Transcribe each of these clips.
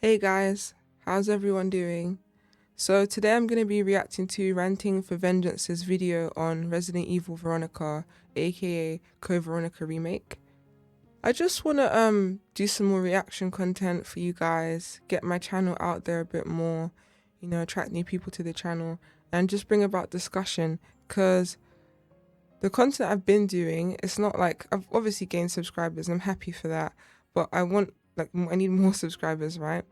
Hey guys, how's everyone doing? So today I'm going to be reacting to Ranting for Vengeance's video on Resident Evil Veronica, aka Codeveronica remake. I just want to do some more reaction content for you guys, get my channel out there a bit more, attract new people to the channel and just bring about discussion, because the content I've been doing, it's not like I've obviously gained subscribers, I'm happy for that, but I need more subscribers, right?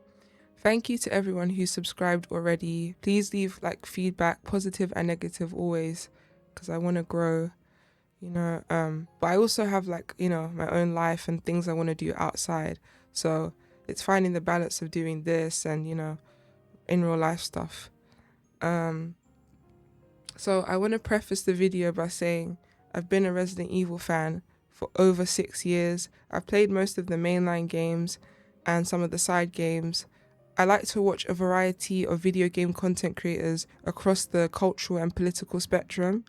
Thank you to everyone who subscribed already. Please leave feedback, positive and negative always, because I want to grow, but I also have my own life and things I want to do outside. So it's finding the balance of doing this and, in real life stuff. So I want to preface the video by saying I've been a Resident Evil fan for over 6 years. I've played most of the mainline games and some of the side games. I like to watch a variety of video game content creators across the cultural and political spectrum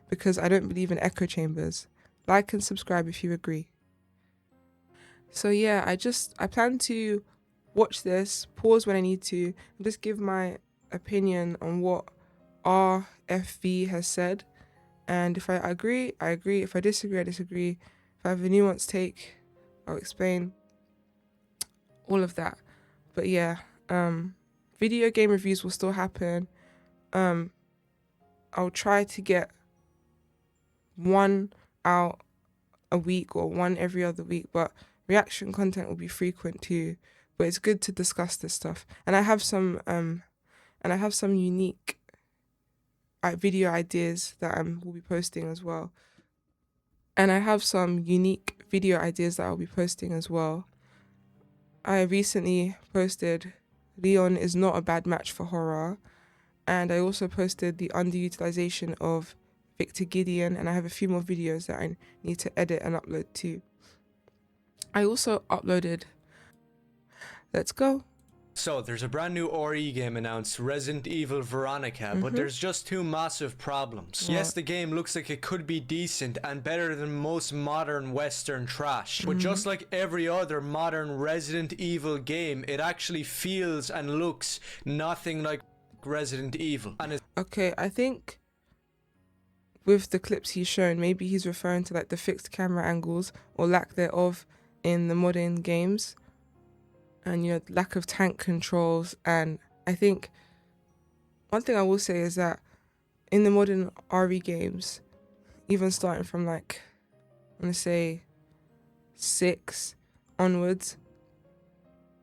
because I don't believe in echo chambers. Like and subscribe if you agree. So yeah, I plan to watch this, pause when I need to, and just give my opinion on what RFV has said. And if I agree, I agree. If I disagree, I disagree. If I have a nuanced take, I'll explain all of that. But yeah, video game reviews will still happen. I'll try to get one out a week or one every other week, but reaction content will be frequent too. But it's good to discuss this stuff. And I have some unique video ideas that will be posting as well. I recently posted Leon is not a bad match for horror, and I also posted the underutilization of Victor Gideon, and I have a few more videos that I need to edit and upload too. I also uploaded, let's go. So, there's a brand new RE game announced, Resident Evil Veronica, but there's just two massive problems. What? Yes, the game looks like it could be decent and better than most modern Western trash, but just like every other modern Resident Evil game, it actually feels and looks nothing like Resident Evil. Okay, I think with the clips he's shown, maybe he's referring to the fixed camera angles or lack thereof in the modern games, and lack of tank controls. And I think one thing I will say is that in the modern RE games, even starting from I want to say 6 onwards,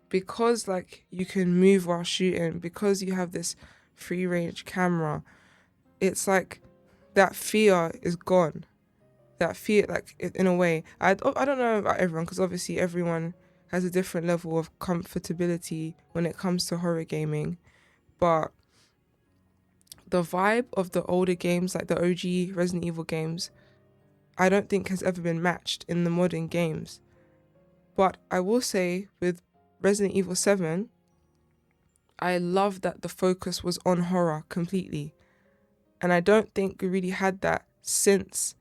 because you can move while shooting, because you have this free range camera, it's that fear is gone. That fear, in a way, I don't know about everyone, because obviously everyone has a different level of comfortability when it comes to horror gaming, but the vibe of the older games, like the OG Resident Evil games, I don't think has ever been matched in the modern games. But I will say with Resident Evil 7, I love that the focus was on horror completely. And I don't think we really had that since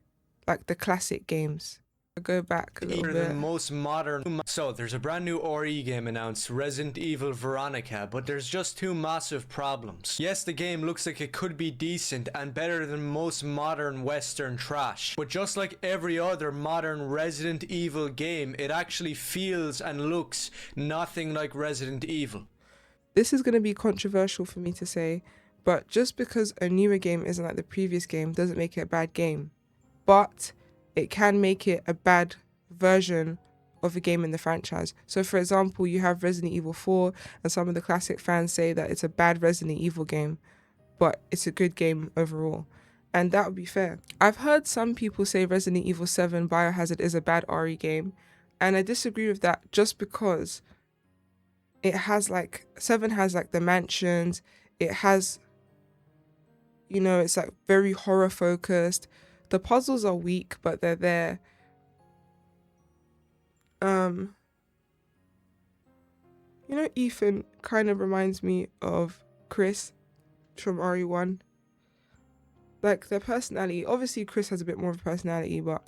the classic games. I'll go back a little bit. Most modern. So there's a brand new RE game announced, Resident Evil Veronica, but there's just two massive problems. Yes, the game looks like it could be decent and better than most modern Western trash, but just like every other modern Resident Evil game, it actually feels and looks nothing like Resident Evil. This is going to be controversial for me to say, but just because a newer game isn't like the previous game doesn't make it a bad game. But it can make it a bad version of a game in the franchise. So for example, you have Resident Evil 4, and some of the classic fans say that it's a bad Resident Evil game, but it's a good game overall. And that would be fair. I've heard some people say Resident Evil 7 Biohazard is a bad RE game, and I disagree with that just because it has 7 has the mansions, it has, it's very horror focused. The puzzles are weak, but they're there. Ethan kind of reminds me of Chris from RE1. Their personality, obviously Chris has a bit more of a personality, but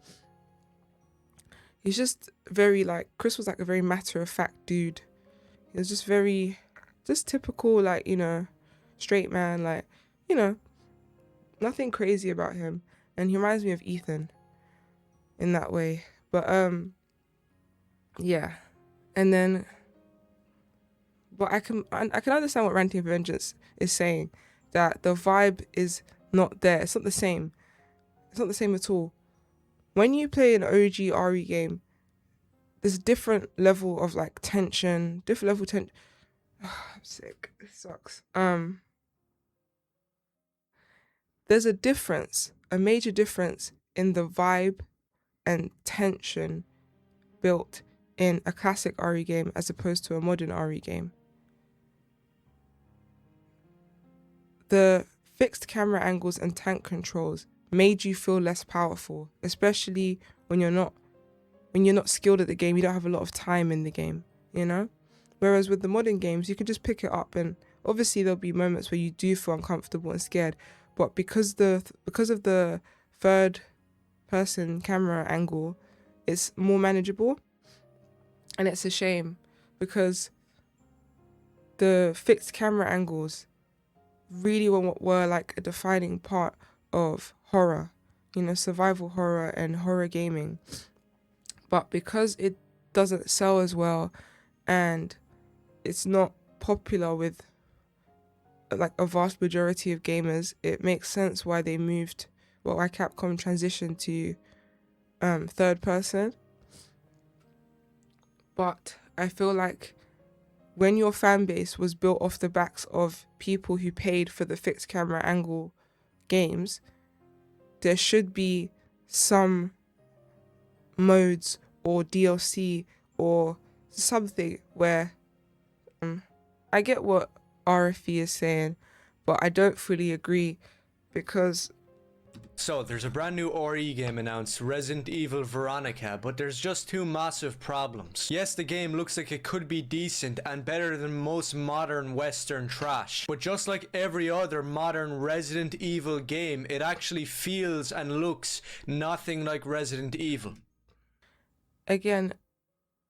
he's just very Chris was a very matter-of-fact dude. He was just very, just typical, like, straight man, like, you know, nothing crazy about him. And he reminds me of Ethan in that way. But yeah. And then, but I can understand what Ranting for Vengeance is saying, that the vibe is not there. It's not the same. It's not the same at all. When you play an OG RE game, there's a different level of like tension, different level of tension. Oh, I'm sick. It sucks. There's a difference, a major difference in the vibe and tension built in a classic RE game as opposed to a modern RE game. The fixed camera angles and tank controls made you feel less powerful, especially when you're not skilled at the game. You don't have a lot of time in the game, Whereas with the modern games, you can just pick it up, and obviously there'll be moments where you do feel uncomfortable and scared, but because of the third person camera angle, it's more manageable. And it's a shame because the fixed camera angles really were like a defining part of horror, survival horror and horror gaming. But because it doesn't sell as well and it's not popular with like a vast majority of gamers, it makes sense why why Capcom transitioned to third person. But I feel like when your fan base was built off the backs of people who paid for the fixed camera angle games, there should be some modes or DLC or something where I get what RFE is saying, but I don't fully agree because So, there's a brand new RE game announced, residentevilveronica, but there's just two massive problems. Yes, the game looks like it could be decent and better than most modern Western trash, but just like every other modern Resident Evil game, it actually feels and looks nothing like Resident Evil. Again,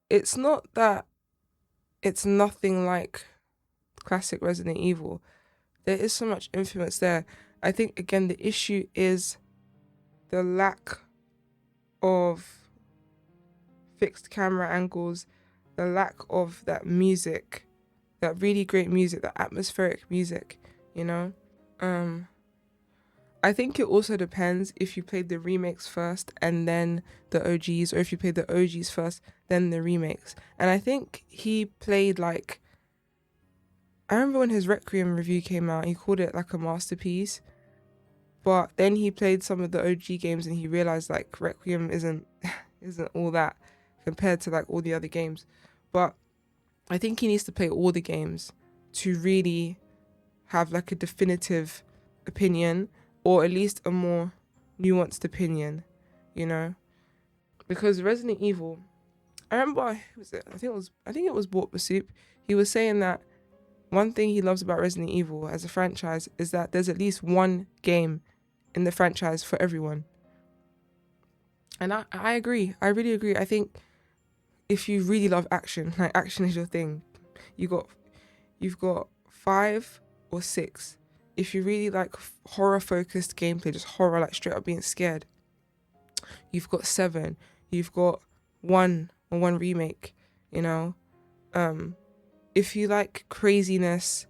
it's not that it's nothing like classic Resident Evil. There is so much influence there. I think, again, the issue is the lack of fixed camera angles, the lack of that music, that really great music, that atmospheric music, I think it also depends if you played the remakes first and then the OGs, or if you played the OGs first, then the remakes. And I think he played I remember when his Requiem review came out, he called it like a masterpiece. But then he played some of the OG games and he realized like Requiem isn't all that compared to like all the other games. But I think he needs to play all the games to really have like a definitive opinion, or at least a more nuanced opinion, Because Resident Evil, I remember, who was it? I think it was Bought Basoup. He was saying that one thing he loves about Resident Evil as a franchise is that there's at least one game in the franchise for everyone. And I agree. I really agree. I think if you really love action, like action is your thing, you've got 5 or 6. If you really like horror focused gameplay, just horror, like straight up being scared, you've got 7. You've got 1 or 1 remake, If you like craziness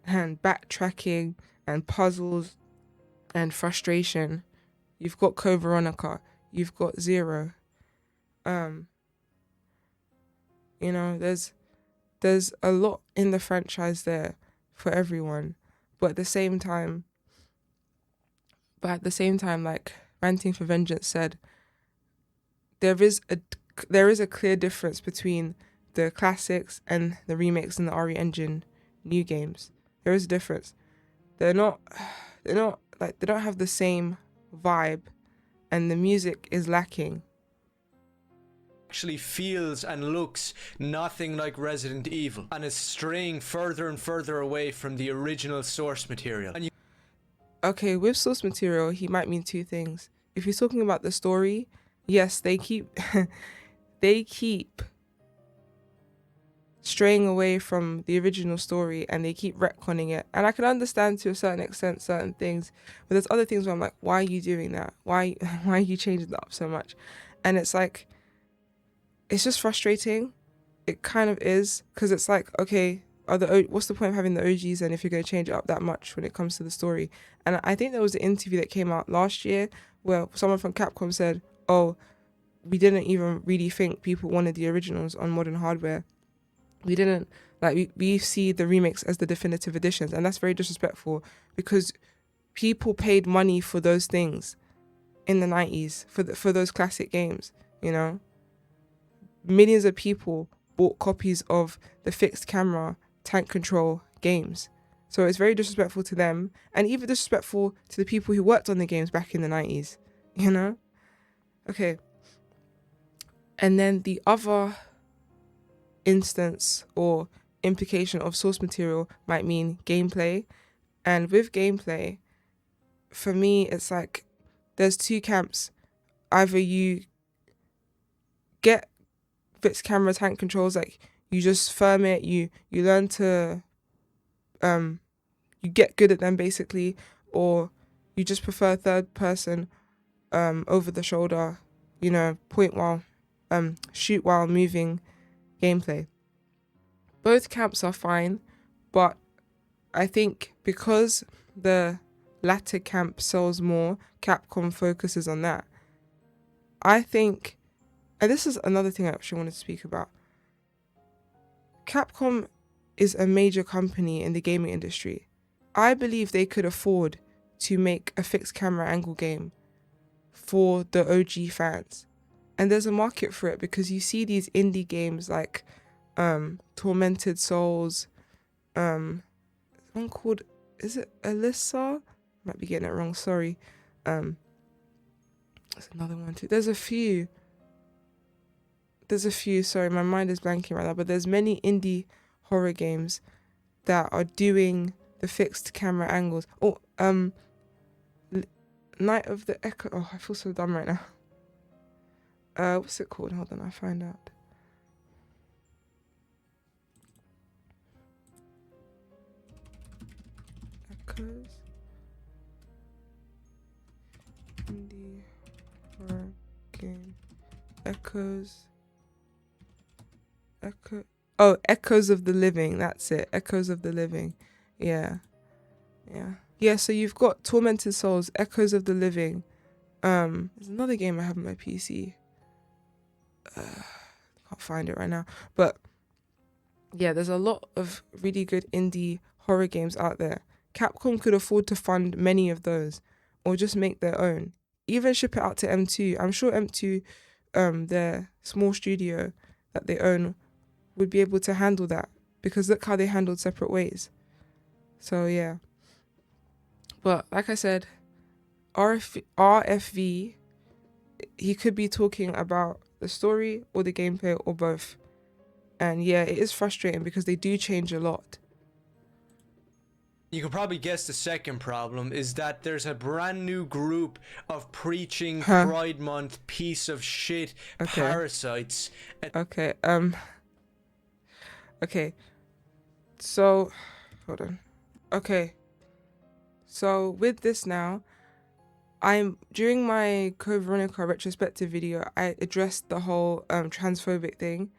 and backtracking and puzzles and frustration, you've got Code Veronica, you've got 0. There's a lot in the franchise there for everyone. But at the same time, like Ranting for Vengeance said, there is a clear difference between the classics and the remakes and the RE Engine new games. There is a difference. They're not like, they don't have the same vibe, and the music is lacking. Actually feels and looks nothing like Resident Evil, and is straying further and further away from the original source material. Okay, with source material, he might mean 2 things. If he's talking about the story, yes, they keep straying away from the original story and they keep retconning it. And I can understand to a certain extent certain things, but there's other things where I'm like, why are you doing that? Why are you changing that up so much? And it's like, it's just frustrating. It kind of is, because it's like, okay, what's the point of having the OGs then if you're going to change it up that much when it comes to the story? And I think there was an interview that came out last year where someone from Capcom said, oh, we didn't even really think people wanted the originals on modern hardware. We didn't, like, we see the remakes as the definitive editions, and that's very disrespectful, because people paid money for those things in the 90s for those classic games, you know? Millions of people bought copies of the fixed camera tank control games. So it's very disrespectful to them, and even disrespectful to the people who worked on the games back in the 90s, you know? Okay. And then the other instance or implication of source material might mean gameplay. And with gameplay, for me, it's like there's two camps. Either you get fixed camera tank controls, like you just firm it, you learn to you get good at them basically, or you just prefer third person over the shoulder, you know, shoot while moving gameplay. Both camps are fine, but I think because the latter camp sells more, Capcom focuses on that. I think, and this is another thing I actually wanted to speak about, Capcom is a major company in the gaming industry. I believe they could afford to make a fixed camera angle game for the OG fans. And there's a market for it, because you see these indie games like Tormented Souls, one called, is it Alyssa? Might be getting it wrong, sorry. There's another one too. There's a few, sorry, my mind is blanking right now, but there's many indie horror games that are doing the fixed camera angles. Oh, Night of the Echo. Oh, I feel so dumb right now. What's it called? Hold on, I'll find out. Echoes. Indie horror game. Echoes. Oh, Echoes of the Living. That's it. Echoes of the Living. Yeah. So you've got Tormented Souls, Echoes of the Living. There's another game I have on my PC. Can't find it right now. But yeah, there's a lot of really good indie horror games out there. Capcom could afford to fund many of those, or just make their own. Even ship it out to M2. I'm sure M2, their small studio that they own, would be able to handle that, because look how they handled Separate Ways. So yeah. But like I said, RFV, he could be talking about the story or the gameplay or both. And yeah, it is frustrating because they do change a lot. You can probably guess the second problem is that there's a brand new group of preaching Pride Month piece of shit parasites. Okay. So, hold on. Okay. So with this now, during my CodeVeronica retrospective video, I addressed the whole transphobic thing.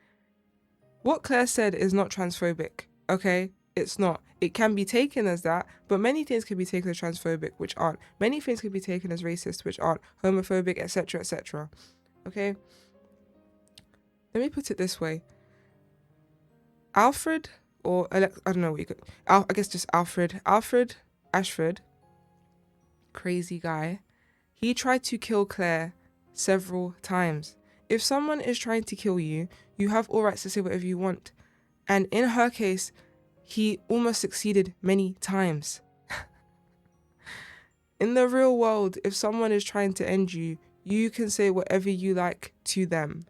What Claire said is not transphobic, okay? It's not. It can be taken as that, but many things can be taken as transphobic, which aren't. Many things can be taken as racist, which aren't. Homophobic, etc., etc. Okay? Let me put it this way. Alfred, or I don't know what you could... I guess just Alfred. Ashford, crazy guy. He tried to kill Claire several times. If someone is trying to kill you, you have all rights to say whatever you want. And in her case, he almost succeeded many times. In the real world, if someone is trying to end you, you can say whatever you like to them.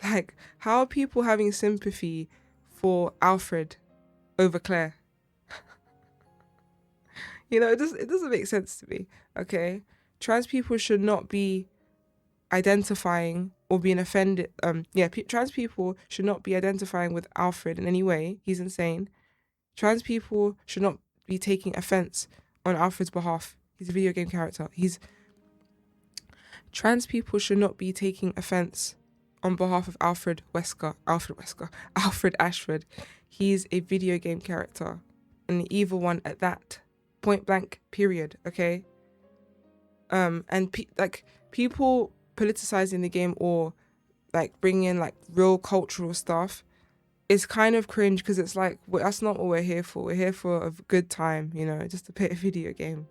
Like, how are people having sympathy for Alfred over Claire? You know, it doesn't make sense to me, okay? Trans people should not be identifying or being offended. Trans people should not be identifying with Alfred in any way. He's insane. Trans people should not be taking offense on Alfred's behalf. He's a video game character. Trans people should not be taking offense on behalf of Alfred Ashford. He's a video game character, and the evil one at that. Point blank, period. Okay. People politicizing the game or like bringing in like real cultural stuff is kind of cringe, because it's like, well, that's not what we're here for. We're here for a good time, you know, just to play a video game.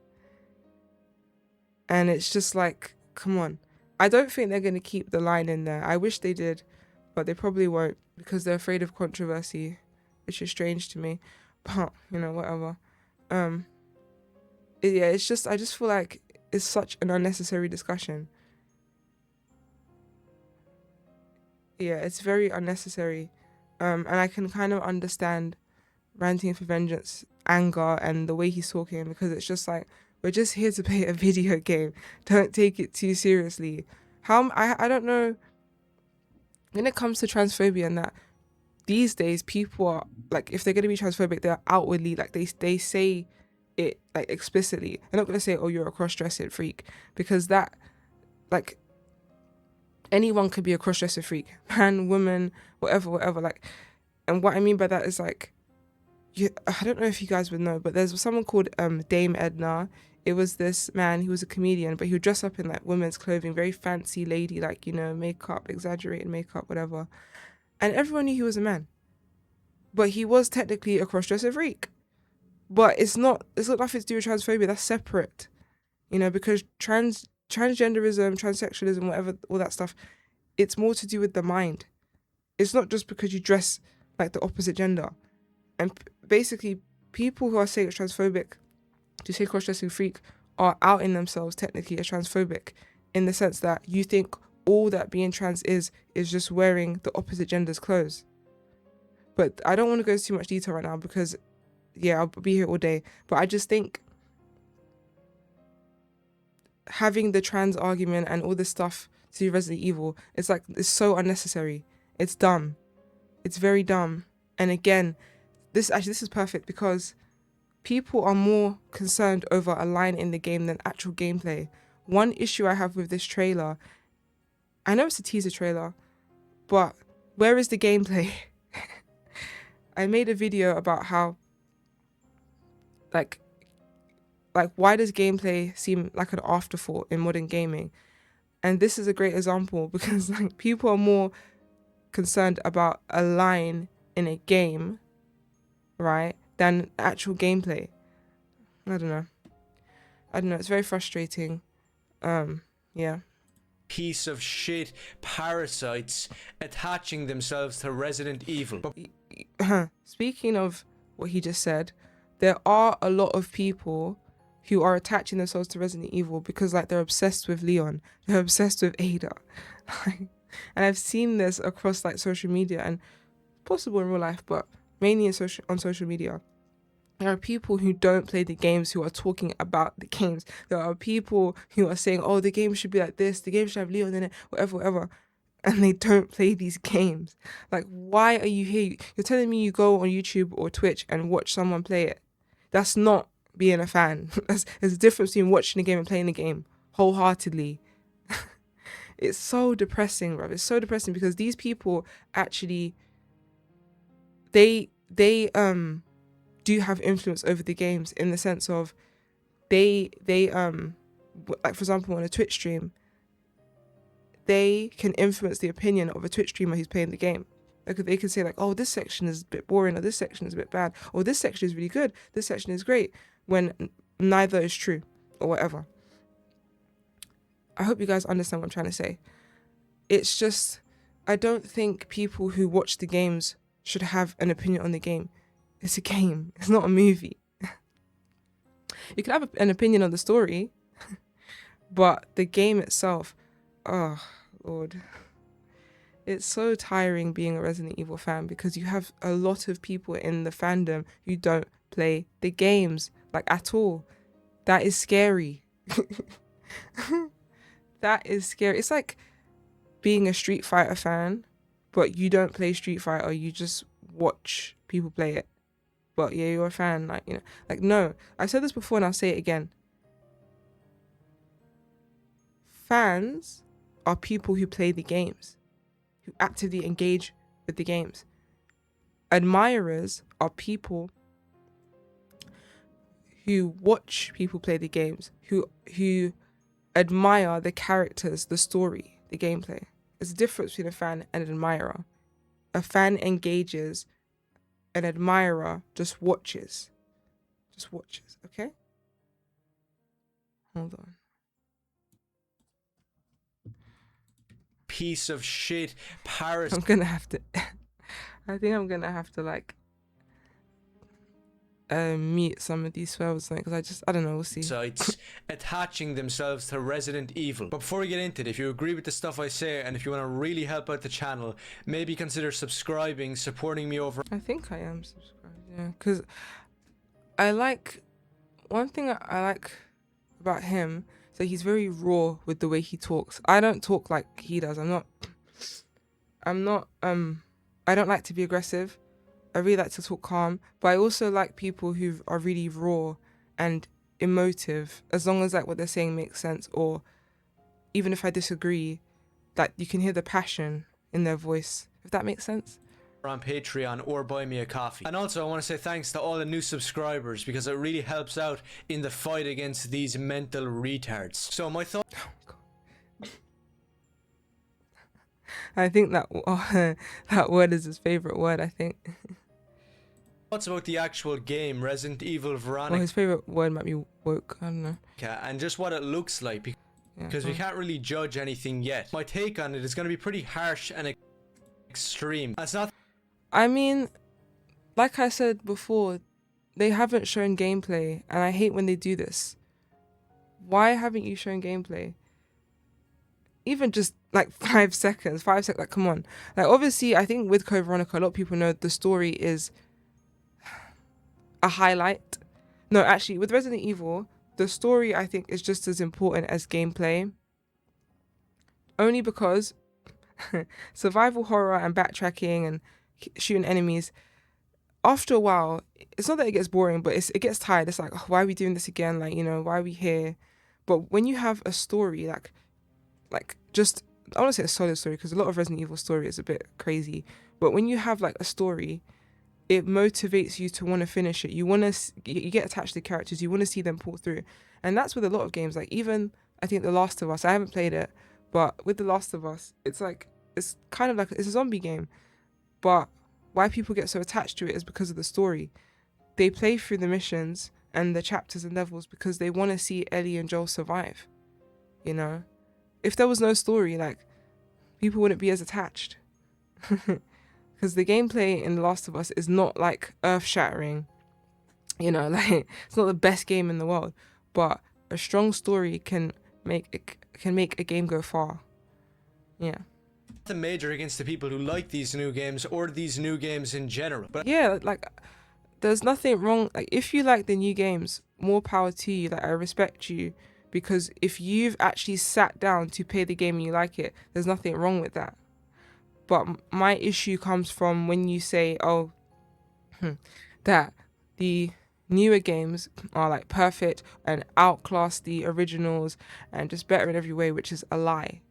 And it's just like, come on. I don't think they're going to keep the line in there. I wish they did, but they probably won't, because they're afraid of controversy, which is strange to me. But, you know, whatever. It's just, I just feel like it's such an unnecessary discussion. Yeah, it's very unnecessary. And I can kind of understand Ranting for Vengeance anger and the way he's talking, because it's just like, we're just here to play a video game. Don't take it too seriously. I don't know, when it comes to transphobia and that, these days people are like, if they're going to be transphobic, they're outwardly like, they say it like explicitly. They're not going to say, oh, you're a cross-dressing freak, because that, like, anyone could be a cross-dressing freak, man, woman, whatever, like. And what I mean by that is like, I don't know if you guys would know, but there's someone called Dame Edna. It was this man, he was a comedian, but he would dress up in like women's clothing, very fancy lady, like, you know, makeup, exaggerated makeup, whatever. And everyone knew he was a man. But he was technically a cross-dresser freak. But it's got nothing to do with transphobia. That's separate. You know, because transgenderism, transsexualism, whatever, all that stuff, it's more to do with the mind. It's not just because you dress like the opposite gender. And basically, people who are saying it's transphobic, to say cross-dressing freak, are outing themselves technically as transphobic, in the sense that you think all that being trans is just wearing the opposite gender's clothes. But I don't want to go into too much detail right now, because, yeah, I'll be here all day. But I just think having the trans argument and all this stuff to do Resident Evil, it's like, it's so unnecessary. It's dumb. It's very dumb. And again, this is perfect, because people are more concerned over a line in the game than actual gameplay. One issue I have with this trailer, I know it's a teaser trailer, but where is the gameplay? I made a video about how, like why does gameplay seem like an afterthought in modern gaming? And this is a great example, because like, people are more concerned about a line in a game, right, than actual gameplay. I don't know. It's very frustrating. Yeah. Piece of shit parasites attaching themselves to Resident Evil. Speaking of what he just said, there are a lot of people who are attaching themselves to Resident Evil because like they're obsessed with Leon, they're obsessed with Ada. And I've seen this across like social media, and possible in real life, but mainly on social media. There are people who don't play the games who are talking about the games. There are people who are saying, oh, the game should be like this, the game should have Leon in it, whatever. And they don't play these games. Like, why are you here? You're telling me you go on YouTube or Twitch and watch someone play it. That's not being a fan. There's a difference between watching a game and playing a game wholeheartedly. It's so depressing, bro. It's so depressing, because these people actually, they do have influence over the games, in the sense of they like, for example, on a Twitch stream, they can influence the opinion of a Twitch streamer who's playing the game. Like, they can say like, oh, this section is a bit boring, or this section is a bit bad, or this section is really good, this section is great, when neither is true, or whatever. I hope you guys understand what I'm trying to say. It's just, I don't think people who watch the games should have an opinion on the game. It's a game. It's not a movie. You can have an opinion on the story, but the game itself, oh, Lord. It's so tiring being a Resident Evil fan, because you have a lot of people in the fandom who don't play the games, like, at all. That is scary. That is scary. It's like, being a Street Fighter fan, but you don't play Street Fighter, you just watch people play it. But yeah, you're a fan, like, you know, like, no, I've said this before and I'll say it again. Fans are people who play the games, who actively engage with the games. Admirers are people who watch people play the games, who admire the characters, the story, the gameplay. There's a difference between a fan and an admirer. A fan engages, an admirer just watches. Just watches, okay? Hold on. Piece of shit parasite. I'm gonna have to I think I'm gonna have to like mute some of these swear words because I don't know, we'll see. Sites attaching themselves to Resident Evil. But before we get into it, if you agree with the stuff I say and if you want to really help out the channel, maybe consider subscribing, supporting me over. I think I am subscribed, yeah, because I like, one thing I like about him, so he's very raw with the way he talks. I don't talk like he does. I don't like to be aggressive. I really like to talk calm, but I also like people who are really raw and emotive, as long as like what they're saying makes sense, or even if I disagree, like you can hear the passion in their voice, if that makes sense. On Patreon or buy me a coffee. And also I want to say thanks to all the new subscribers because it really helps out in the fight against these mental retards. So my thought. Oh, God. I think that that word is his favorite word, I think. What's about the actual game, Resident Evil Veronica? Well, his favorite word might be woke, I don't know. And just what it looks like, because we can't really judge anything yet. My take on it is going to be pretty harsh and extreme. That's not. I mean, like I said before, they haven't shown gameplay, and I hate when they do this. Why haven't you shown gameplay? Even just like 5 seconds, like, come on. Like, obviously, I think with Code Veronica, a lot of people know the story is a highlight. No, actually, with Resident Evil, the story, I think, is just as important as gameplay. Only because survival horror and backtracking and shooting enemies, after a while, it's not that it gets boring, but it gets tired. It's like, oh, why are we doing this again? Like, you know, why are we here? But when you have a story, like just, I want to say a solid story, because a lot of Resident Evil story is a bit crazy. But when you have like a story, it motivates you to want to finish it. You want to, you get attached to the characters. You want to see them pull through. And that's with a lot of games. Like, even, I think The Last of Us, I haven't played it, but with The Last of Us, it's like, it's kind of like, it's a zombie game. But why people get so attached to it is because of the story. They play through the missions and the chapters and levels because they want to see Ellie and Joel survive. You know? If there was no story, like, people wouldn't be as attached. Because the gameplay in The Last of Us is not like earth-shattering. You know, like, it's not the best game in the world. But a strong story can make a game go far. Yeah. The major against the people who like these new games or these new games in general. But yeah, like, there's nothing wrong. Like, if you like the new games, more power to you. Like, I respect you, because if you've actually sat down to play the game and you like it, there's nothing wrong with that. But my issue comes from when you say, oh, that the newer games are like perfect and outclass the originals and just better in every way, which is a lie.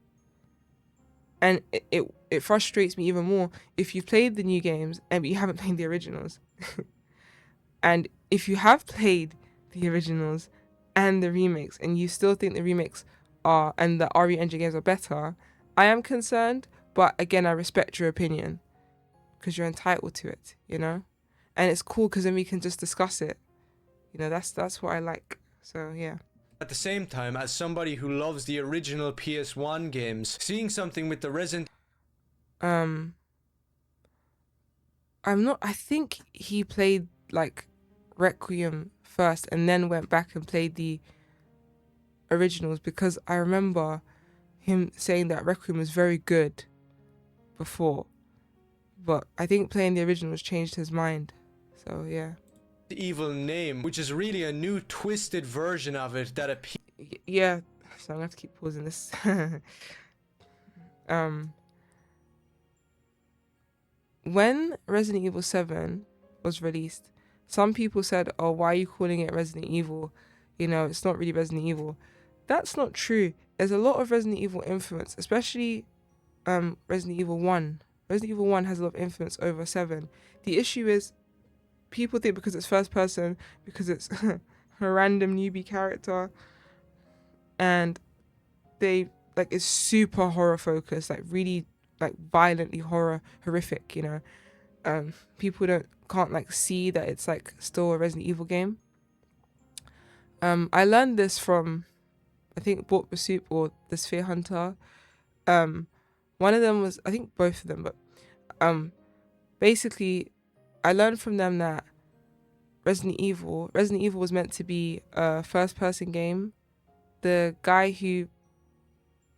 And it frustrates me even more if you've played the new games and you haven't played the originals. And if you have played the originals and the remakes and you still think the remakes are and the RE Engine games are better, I am concerned. But again, I respect your opinion because you're entitled to it, you know? And it's cool because then we can just discuss it. You know, that's what I like. So, yeah. At the same time, as somebody who loves the original PS1 games, seeing something with the Resident... I'm not... I think he played, like, Requiem first and then went back and played the originals, because I remember him saying that Requiem was very good before. But I think playing the originals changed his mind. So, yeah. Evil name, which is really a new twisted version of it that appears. Yeah, so I'm gonna have to keep pausing this. when Resident Evil 7 was released, some people said, oh, why are you calling it Resident Evil? You know, it's not really Resident Evil. That's not true. There's a lot of Resident Evil influence, especially Resident Evil 1. Resident Evil 1 has a lot of influence over 7. The issue is people think because it's first person, because it's a random newbie character, and they like it's super horror focused, like really like violently horrific, you know. People can't like see that it's like still a Resident Evil game. I learned this from I think Bought the Soup or the Sphere Hunter. One of them was, I think both of them, but basically I learned from them that Resident Evil was meant to be a first person game. The guy who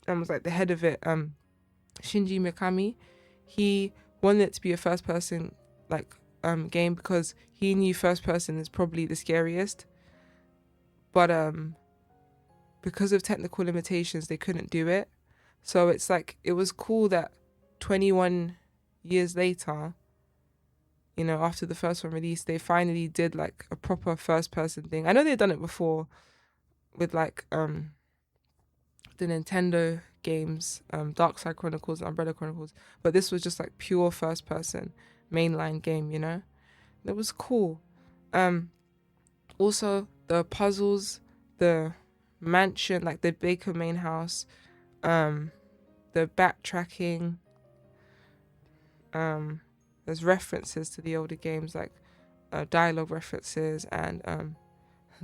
was like the head of it, Shinji Mikami, he wanted it to be a first person like game because he knew first person is probably the scariest. But because of technical limitations they couldn't do it. So it's like it was cool that 21 years later, you know, after the first one released, they finally did like a proper first person thing. I know they'd done it before with like the Nintendo games, Dark Side Chronicles and Umbrella Chronicles, but this was just like pure first person mainline game, you know. It was cool. Also the puzzles, the mansion, like the Baker main house, the backtracking, there's references to the older games, like dialogue references, and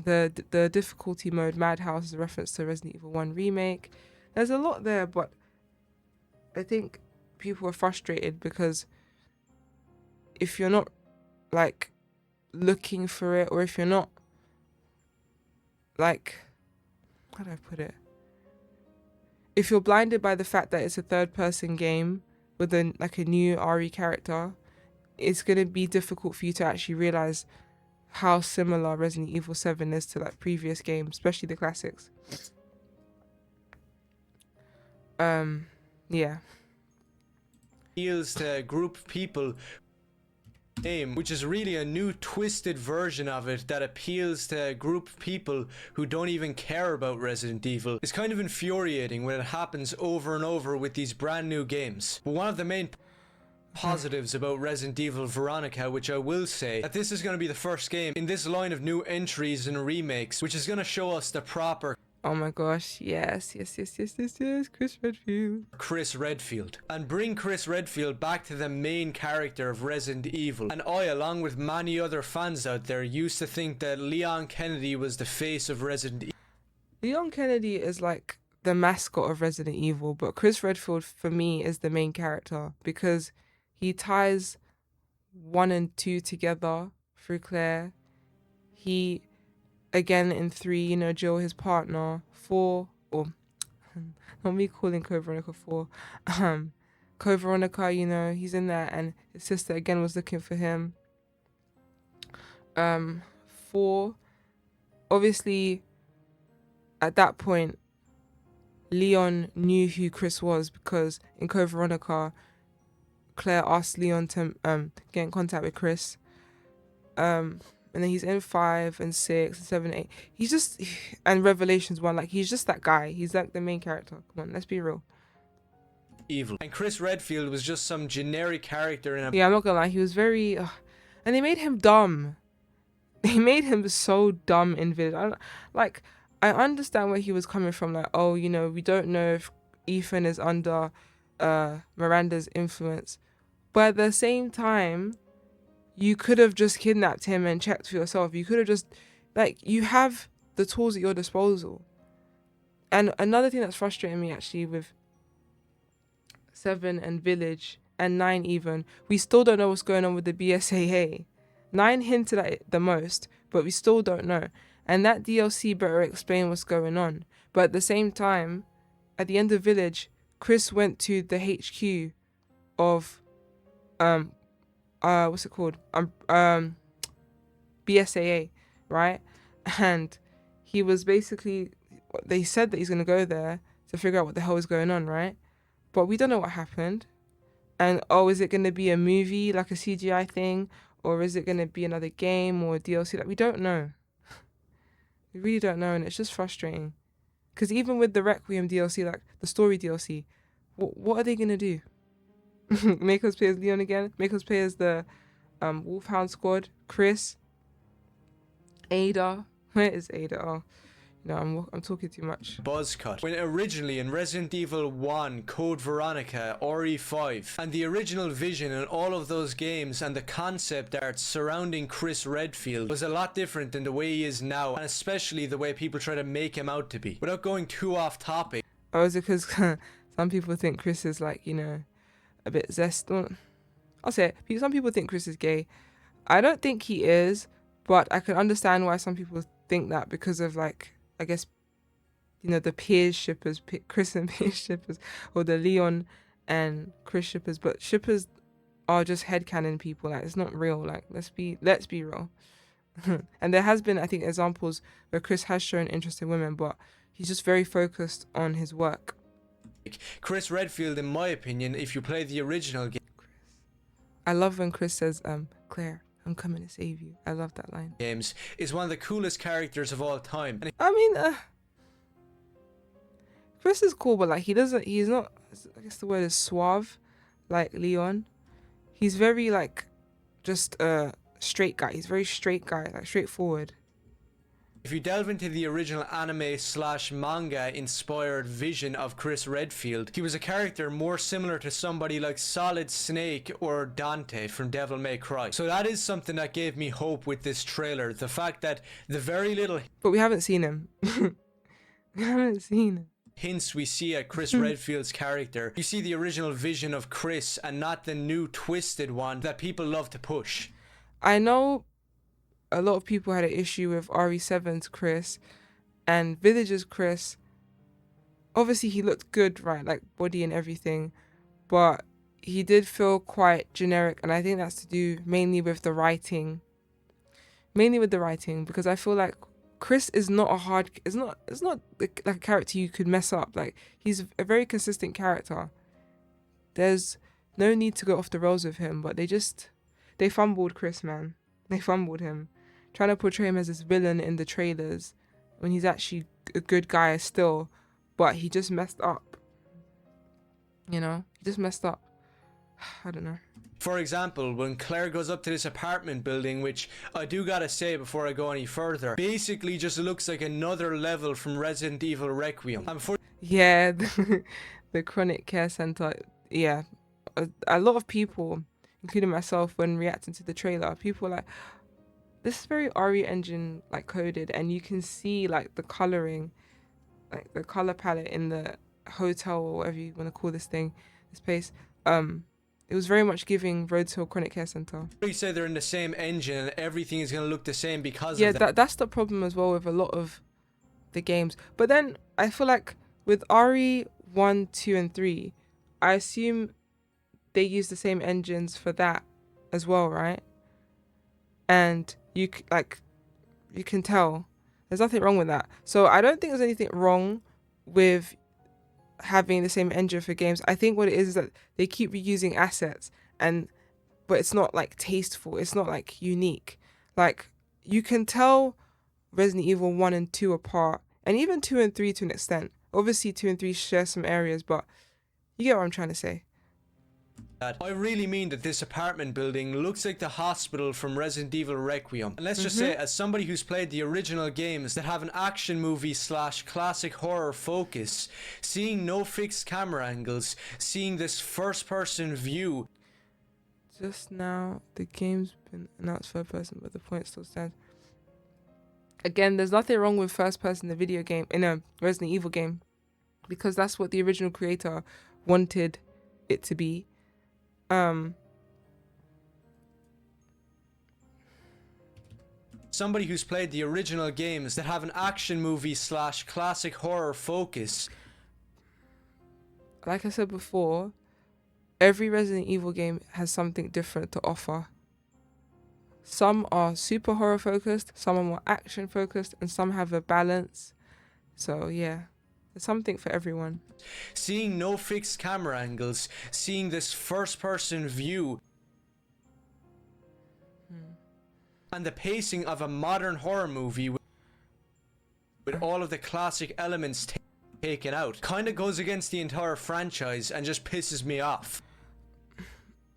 the difficulty mode Madhouse is a reference to Resident Evil 1 remake. There's a lot there, but I think people are frustrated because if you're not like looking for it, or if you're not like, how do I put it? If you're blinded by the fact that it's a third person game with a new RE character, it's going to be difficult for you to actually realize how similar Resident Evil 7 is to like previous games, especially the classics. Yeah. Appeals to a group of people game, which is really a new twisted version of it that appeals to a group of people who don't even care about Resident Evil. It's kind of infuriating when it happens over and over with these brand new games. But one of the main positives about Resident Evil Veronica, which I will say, that this is going to be the first game in this line of new entries and remakes, which is going to show us the proper Oh my gosh, yes, Chris Redfield, and bring Chris Redfield back to the main character of Resident Evil. And I, along with many other fans out there, used to think that Leonkennedy was the face of Resident Evil. Leonkennedy is like the mascot of Resident Evil, but Chris Redfield for me is the main character because he ties 1 and 2 together through Claire. He, again in 3, you know, Jill, his partner. 4, or not me calling CodeVeronica 4, CodeVeronica, you know, he's in there, and his sister again was looking for him. 4, obviously at that point Leon knew who Chris was because in CodeVeronica Claire asked Leon to get in contact with Chris. And then he's in 5 and 6 and 7 and 8. He's just, and Revelations 1, like he's just that guy. He's like the main character. Come on, let's be real. Evil. And Chris Redfield was just some generic character in a... Yeah, I'm not gonna lie, he was very, and they made him dumb. They made him so dumb in Village. I understand where he was coming from, like, oh, you know, we don't know if Ethan is under Miranda's influence. But at the same time, you could have just kidnapped him and checked for yourself. You could have just, like, you have the tools at your disposal. And another thing that's frustrating me actually with 7 and Village and 9 even, we still don't know what's going on with the BSAA. 9 hinted at it the most, but we still don't know. And that DLC better explain what's going on. But at the same time, at the end of Village, Chris went to the HQ of what's it called? BSAA, right? And he was basically, they said that he's gonna go there to figure out what the hell is going on, right? but we don't know what happened. And oh, is it going to be a movie, like a CGI thing, or is it going to be another game or a DLC? Like, we don't know. We really don't know, and it's just frustrating. Because even with the Requiem DLC, like the story DLC, what are they going to do? Make us play as Leon again? Make us play as the Wolfhound Squad? Chris? Ada? Where is Ada? Oh, no, I'm talking too much. Buzz cut. When originally in Resident Evil 1, Code Veronica, RE5, and the original vision in all of those games and the concept art surrounding Chris Redfield was a lot different than the way he is now, and especially the way people try to make him out to be. Without going too off topic. Oh, is it because some people think Chris is like, a bit zest? I'll say it. Some people think Chris is gay. I don't think he is, but I can understand why some people think that because of like, I guess, the Piers shippers, Chris and Piers shippers, or the Leon and Chris shippers. But shippers are just headcanon people. Like, it's not real. Like, let's be real. And there has been, I think, examples where Chris has shown interest in women, but he's just very focused on his work. Chris Redfield, in my opinion, if you play the original game, I love when Chris says, Claire, I'm coming to save you. I love that line. Games is one of the coolest characters of all time. I mean, Chris is cool, but like he's not, I guess the word is suave, like Leon. He's very like just a straight guy. He's a very straight guy, like straightforward. If you delve into the original anime/manga inspired vision of Chris Redfield, he was a character more similar to somebody like Solid Snake or Dante from Devil May Cry. So that is something that gave me hope with this trailer. The fact that the very little But we haven't seen him. We haven't seen him. Hints we see at Chris Redfield's character, you see the original vision of Chris and not the new twisted one that people love to push. I know a lot of people had an issue with RE7's Chris and Village's Chris. Obviously he looked good, right, like body and everything, but he did feel quite generic, and I think that's to do mainly with the writing. Because I feel like Chris is not it's not like a character you could mess up. Like, he's a very consistent character. There's no need to go off the rails with him, but they fumbled Chris, man. They fumbled him, trying to portray him as this villain in the trailers when he's actually a good guy still, but he just messed up. He just messed up. I don't know. For example, when Claire goes up to this apartment building, which I do gotta say before I go any further, basically just looks like another level from Resident Evil Requiem. Yeah, the chronic care center. Yeah, a lot of people, including myself, when reacting to the trailer, people were like, this is very RE engine like coded, and you can see like the coloring, like the color palette in the hotel or whatever you want to call this place. It was very much giving Rhodes Hill Chronic Care Center. You say they're in the same engine and everything is going to look the same because of that. Yeah, that's the problem as well with a lot of the games. But then I feel like with RE 1, 2, and 3, I assume they use the same engines for that as well, right? And you can tell there's nothing wrong with that. So I don't think there's anything wrong with having the same engine for games. I think what it is that they keep reusing assets, but it's not like tasteful. It's not like unique. Like, you can tell Resident Evil 1 and 2 apart, and even 2 and 3 to an extent. Obviously 2 and 3 share some areas, but you get what I'm trying to say. I really mean that this apartment building looks like the hospital from Resident Evil Requiem. And let's just say, as somebody who's played the original games that have an action movie / classic horror focus, seeing no fixed camera angles, seeing this first person view. Just now, the game's been announced third person, but the point still stands. Again, there's nothing wrong with first person in the video game, in a Resident Evil game, because that's what the original creator wanted it to be. Somebody who's played the original games that have an action movie / classic horror focus. Like I said before, every Resident Evil game has something different to offer. Some are super horror focused, some are more action focused, and some have a balance. So yeah, There's something for everyone. Seeing no fixed camera angles, seeing this first person view, and the pacing of a modern horror movie with all of the classic elements taken out kind of goes against the entire franchise and just pisses me off.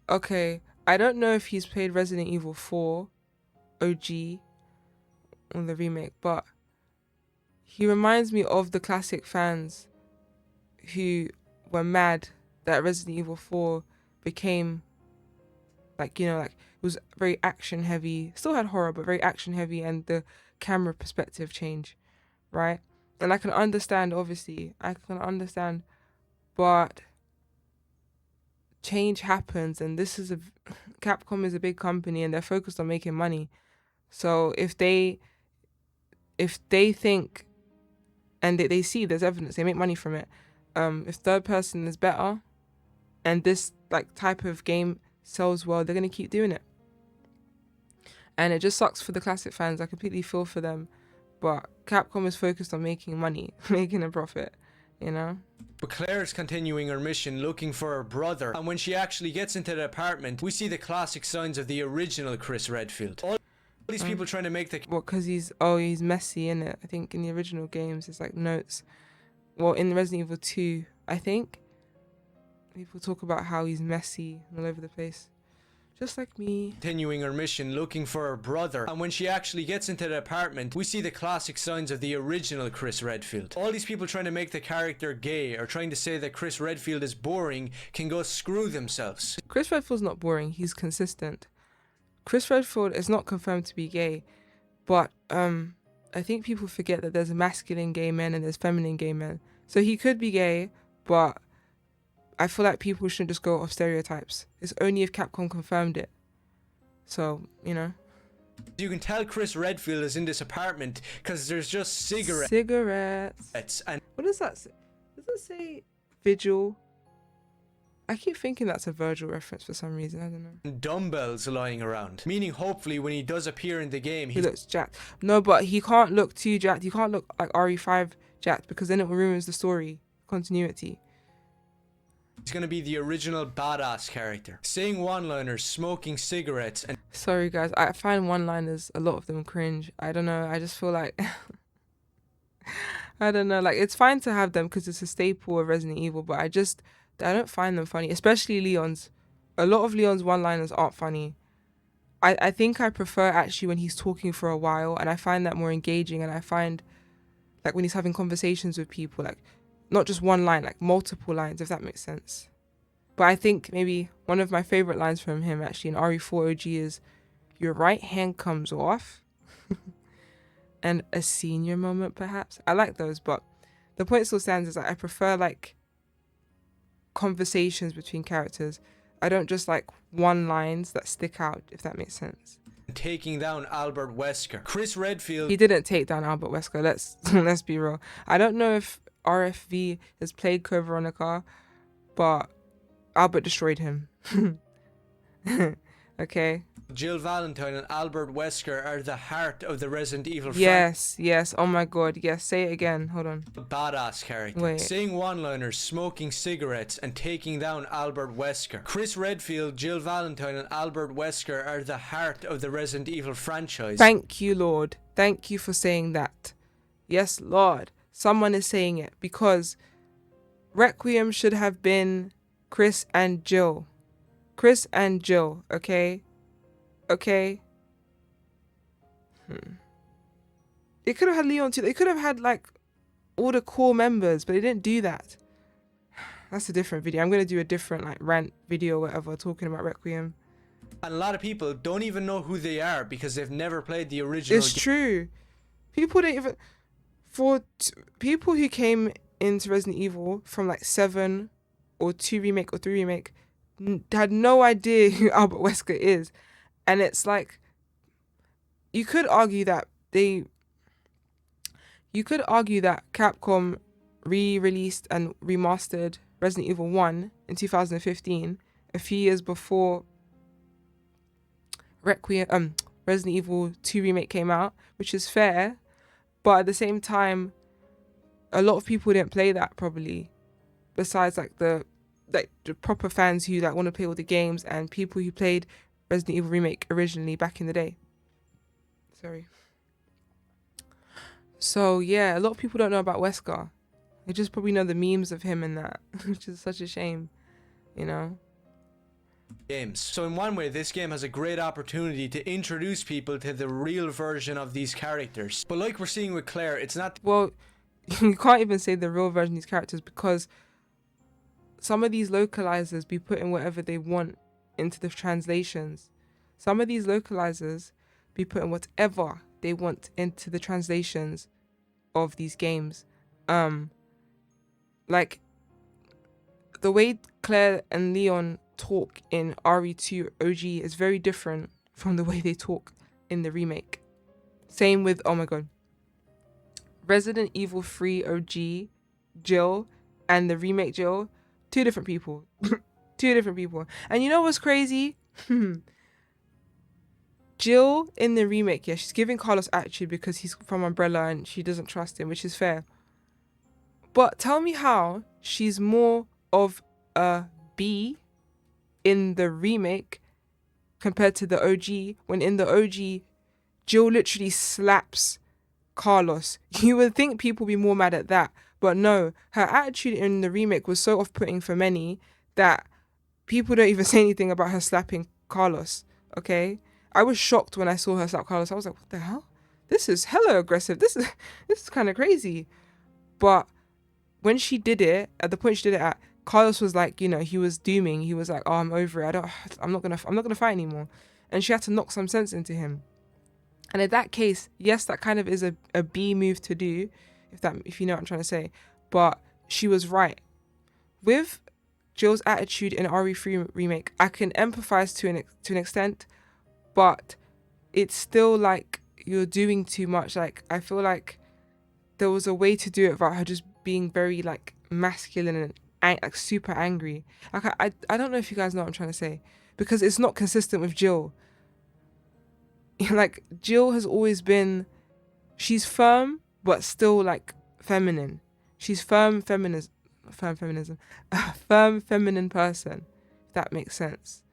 Okay, I don't know if he's played Resident Evil 4 OG on the remake, but he reminds me of the classic fans who were mad that Resident Evil 4 became like, you know, like it was very action heavy, still had horror, but very action heavy, and the camera perspective change, right? And I can understand, obviously, but change happens, and Capcom is a big company and they're focused on making money. So if they think, and they see there's evidence, they make money from it. If third person is better and this like type of game sells well, they're gonna keep doing it. And it just sucks for the classic fans. I completely feel for them, but Capcom is focused on making money, making a profit, you know. But Claire is continuing her mission looking for her brother, and when she actually gets into the apartment, we see the classic signs of the original Chris Redfield. All these people trying to make the... Well, because he's messy, innit? I think in the original games, it's like notes. Well, in Resident Evil 2, I think, people talk about how he's messy all over the place. Just like me. Continuing her mission looking for her brother, and when she actually gets into the apartment, we see the classic signs of the original Chris Redfield. All these people trying to make the character gay or trying to say that Chris Redfield is boring can go screw themselves. Chris Redfield's not boring, he's consistent. Chris Redfield is not confirmed to be gay, but I think people forget that there's masculine gay men and there's feminine gay men. So he could be gay, but I feel like people shouldn't just go off stereotypes. It's only if Capcom confirmed it. So, you know. You can tell Chris Redfield is in this apartment because there's just cigarettes. And what does that say? Does it say Vigil? I keep thinking that's a Virgil reference for some reason. I don't know. Dumbbells lying around. Meaning hopefully when he does appear in the game, he looks jacked. No, but he can't look too jacked. He can't look like RE5 jacked because then it ruins the story continuity. He's gonna be the original badass character, saying one-liners, smoking cigarettes, and... Sorry guys, I find one-liners, a lot of them cringe. I don't know, I just feel like... I don't know, like it's fine to have them because it's a staple of Resident Evil, but I don't find them funny, especially Leon's. A lot of Leon's one-liners aren't funny. I think I prefer actually when he's talking for a while, and I find that more engaging, and I find like when he's having conversations with people, like not just one line, like multiple lines, if that makes sense. But I think maybe one of my favorite lines from him actually in RE4 OG is, "Your right hand comes off." And a senior moment, perhaps. I like those, but the point still stands is that I prefer like conversations between characters. I don't just like one lines that stick out, if that makes sense. Taking down Albert Wesker. Chris Redfield. He didn't take down Albert Wesker. Let's be real. I don't know if RFV has played Code Veronica, but Albert destroyed him. Okay. Jill Valentine and Albert Wesker are the heart of the Resident Evil franchise. Yes. Oh my god. Yes. Say it again. Hold on. Badass character. Wait. Saying one-liners, smoking cigarettes, and taking down Albert Wesker. Chris Redfield, Jill Valentine, and Albert Wesker are the heart of the Resident Evil franchise. Thank you, Lord. Thank you for saying that. Yes, Lord. Someone is saying it, because Requiem should have been Chris and Jill. Chris and Jill, okay? Okay? They could have had Leon too. They could have had like all the core members, but they didn't do that. That's a different video. I'm going to do a different like rant video or whatever talking about Requiem. And a lot of people don't even know who they are because they've never played the original. It's true. People don't even... For people who came into Resident Evil from like 7 or 2 remake or 3 remake had no idea who Albert Wesker is. And it's like, you could argue that Capcom re-released and remastered Resident Evil 1 in 2015, a few years before Resident Evil 2 remake came out, which is fair. But at the same time, a lot of people didn't play that probably, besides like the proper fans who like want to play all the games and people who played Resident Evil Remake originally back in the day. Sorry. So yeah, a lot of people don't know about Wesker. They just probably know the memes of him and that, which is such a shame, you know. Games. So in one way, this game has a great opportunity to introduce people to the real version of these characters. But like we're seeing with Claire, it's not... Well, you can't even say the real version of these characters, because some of these localizers be putting whatever they want into the translations. Some of these localizers be putting whatever they want into the translations of these games. Like the way Claire and Leon talk in RE2 OG is very different from the way they talk in the remake. Same with, oh my god, Resident Evil 3 OG Jill and the remake Jill, two different people. Two different people. And you know what's crazy? Jill in the remake, yeah, she's giving Carlos attitude because he's from Umbrella and she doesn't trust him, which is fair. But tell me how she's more of a B in the remake compared to the OG, when in the OG, Jill literally slaps Carlos. You would think people would be more mad at that. But no, her attitude in the remake was so off-putting for many that people don't even say anything about her slapping Carlos, okay? I was shocked when I saw her slap Carlos. I was like, what the hell? This is hella aggressive. This is kind of crazy. But when she did it, at the point she did it at, Carlos was like, you know, he was dooming. He was like, oh, I'm over it. I'm not gonna fight anymore. And she had to knock some sense into him. And in that case, yes, that kind of is a B move to do, if you know what I'm trying to say. But she was right. With Jill's attitude in RE3 remake, I can empathize to an extent, but it's still like you're doing too much. Like, I feel like there was a way to do it without her just being very like masculine and like super angry. Like I don't know if you guys know what I'm trying to say, because it's not consistent with Jill. Like, Jill has always been, she's firm but still like feminine. She's firm feminine person, if that makes sense.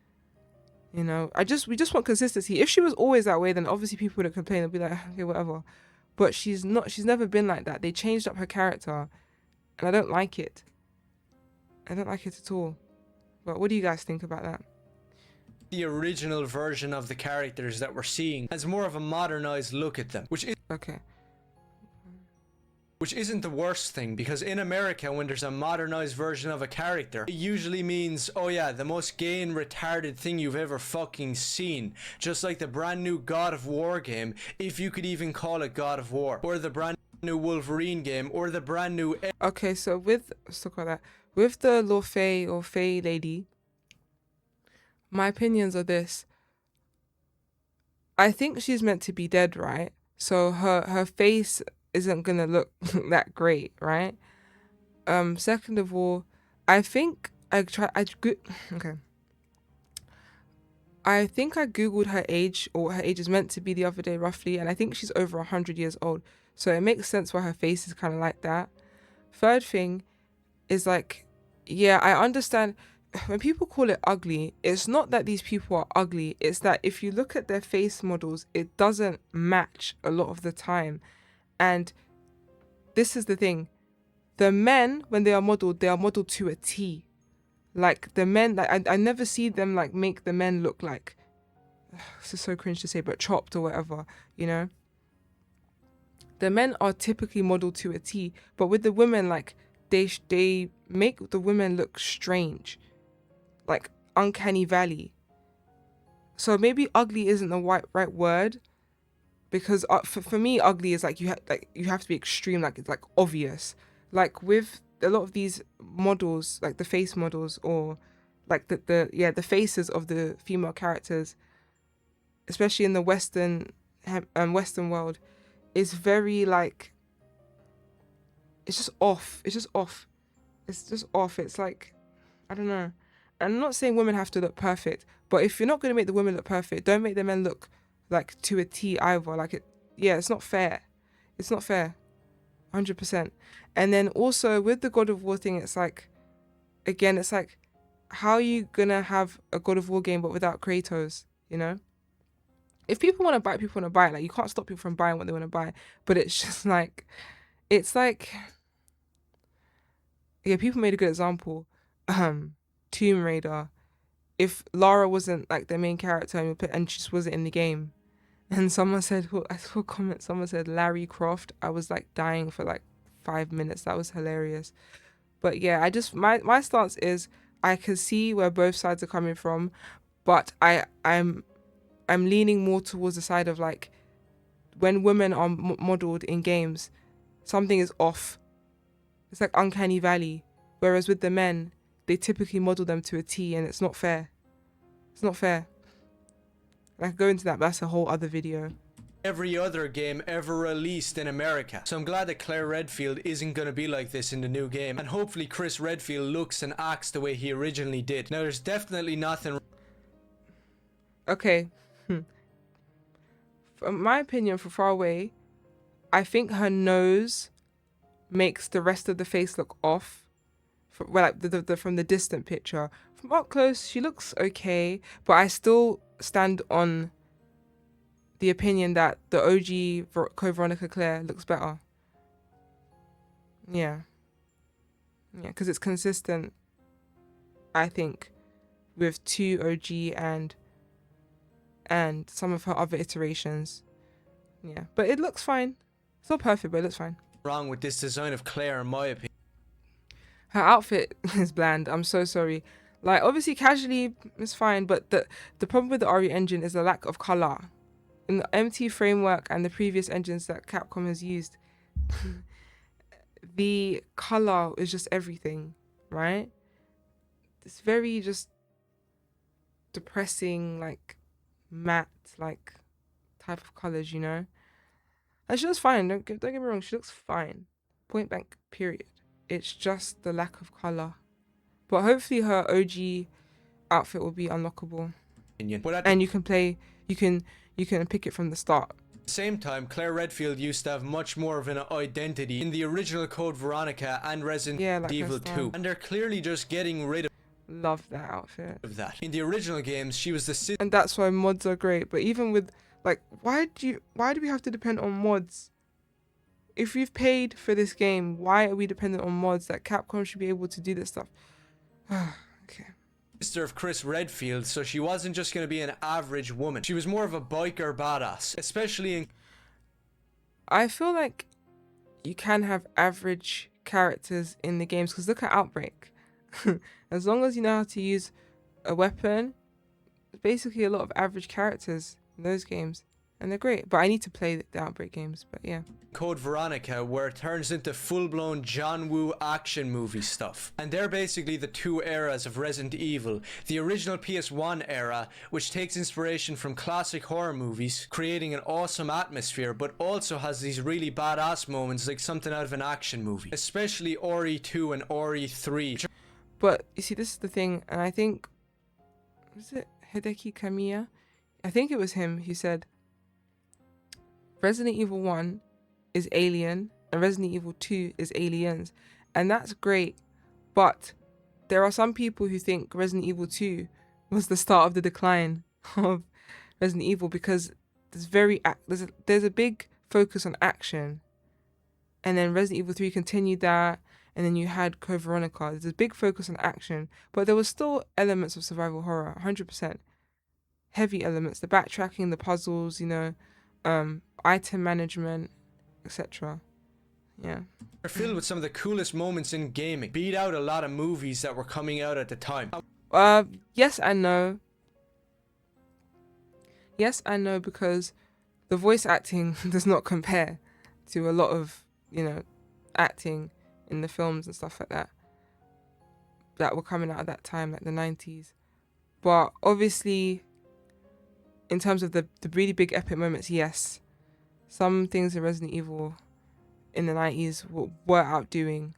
You know, we just want consistency. If she was always that way, then obviously people wouldn't complain. They'd be like, okay, whatever. But she's never been like that. They changed up her character and I don't like it. I don't like it at all. But what do you guys think about that? The original version of the characters that we're seeing as more of a modernized look at them, which isn't the worst thing, because in America, when there's a modernized version of a character, it usually means, oh yeah, the most gay and retarded thing you've ever fucking seen. Just like the brand new God of War game, if you could even call it God of War, or the brand new Wolverine game, or the brand new... Okay, so let's talk about that. With the Lorfei or Fae lady, my opinions are this. I think she's meant to be dead, right? So her face isn't gonna look that great, right? Second of all, I think I googled her age, or what her age is meant to be, the other day roughly, and I think she's over 100 years old. So it makes sense why her face is kind of like that. Third thing is like, yeah, I understand when people call it ugly, it's not that these people are ugly, it's that if you look at their face models, it doesn't match a lot of the time. And this is the thing, the men, when they are modeled to a T. Like the men, like I never see them like make the men look like, this is so cringe to say, but chopped or whatever, you know. The men are typically modeled to a T, but with the women, like they make the women look strange, like uncanny valley. So maybe ugly isn't the right word, because for me, ugly is like you have to be extreme, like it's like obvious. Like with a lot of these models, like the face models, or like the faces of the female characters, especially in the Western world, is very like, it's just off. It's like, I don't know. I'm not saying women have to look perfect, but if you're not going to make the women look perfect, don't make the men look like to a T either. Like it's not fair. It's not fair. 100%. And then also with the God of War thing, it's like, again, it's like, how are you gonna have a God of War game but without Kratos, you know? If people want to buy it, people want to buy it. Like, you can't stop people from buying what they want to buy. But it's just like, it's like, yeah, people made a good example. Tomb Raider. If Lara wasn't like the main character and she just wasn't in the game, and someone said, I saw a comment, someone said Larry Croft, I was like dying for like 5 minutes. That was hilarious. But yeah, I just, my stance is, I can see where both sides are coming from, but I'm leaning more towards the side of like, when women are modeled in games, something is off. It's like uncanny valley. Whereas with the men, they typically model them to a T, and it's not fair. It's not fair. I could go into that, but that's a whole other video. Every other game ever released in America. So I'm glad that Claire Redfield isn't going to be like this in the new game, and hopefully Chris Redfield looks and acts the way he originally did. Now there's definitely nothing. Okay. From my opinion, for far away, I think her nose makes the rest of the face look off. Well, like from the distant picture. From up close, she looks okay, but I still stand on the opinion that the OG Code Veronica Claire looks better. Yeah, because it's consistent, I think, with 2 OG and some of her other iterations. Yeah, but it looks fine. It's not perfect, but it looks fine. Wrong with this design of Claire, in my opinion. Her outfit is bland. I'm so sorry. Like, obviously, casually it's fine, but the problem with the RE engine is the lack of color. In the MT framework and the previous engines that Capcom has used, the color is just everything, right? It's very just depressing, like matte, like type of colors, you know. And she looks fine. Don't get me wrong. She looks fine. Point blank. Period. It's just the lack of color. But hopefully her OG outfit will be unlockable, and you can play. You can pick it from the start. At the same time, Claire Redfield used to have much more of an identity in the original Code Veronica and Resident Evil 2, and they're clearly just getting rid of. Love that outfit. Of that. In the original games, she was the sister, and that's why mods are great. But even with like, why do we have to depend on mods? If we've paid for this game, why are we dependent on mods? That Capcom should be able to do this stuff. Okay. Sister of Chris Redfield, so she wasn't just going to be an average woman. She was more of a biker badass, especially in. I feel like you can have average characters in the games, because look at Outbreak. As long as you know how to use a weapon, basically a lot of average characters in those games, and they're great. But I need to play the Outbreak games, but yeah. Code Veronica, where it turns into full-blown John Woo action movie stuff. And they're basically the two eras of Resident Evil. The original PS1 era, which takes inspiration from classic horror movies, creating an awesome atmosphere, but also has these really badass moments like something out of an action movie. Especially Ori 2 and Ori 3. But you see, this is the thing, and I think, was it Hideki Kamiya? I think it was him who said Resident Evil 1 is Alien and Resident Evil 2 is Aliens, and that's great, but there are some people who think Resident Evil 2 was the start of the decline of Resident Evil, because there's a big focus on action, and then Resident Evil 3 continued that, and then you had Code Veronica. There's a big focus on action, but there was still elements of survival horror, 100%. Heavy elements, the backtracking, the puzzles, you know, item management, etc. Yeah. They're filled with some of the coolest moments in gaming. Beat out a lot of movies that were coming out at the time. Yes and no. Yes and no, because the voice acting does not compare to a lot of, you know, acting in the films and stuff like that were coming out at that time, like the 90s. But obviously, in terms of the really big epic moments, yes, some things in Resident Evil in the 90s were outdoing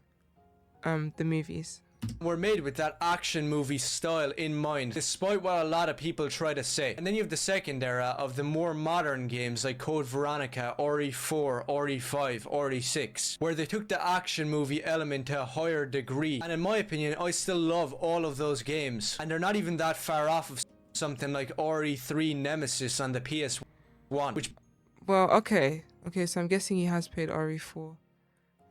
the movies. were made with that action movie style in mind, despite what a lot of people try to say. And then you have the second era of the more modern games like Code Veronica, RE4, RE5, RE6, where they took the action movie element to a higher degree. And in my opinion, I still love all of those games, and they're not even that far off of something like RE3 Nemesis on the PS1, which Well, okay, so I'm guessing he has played RE4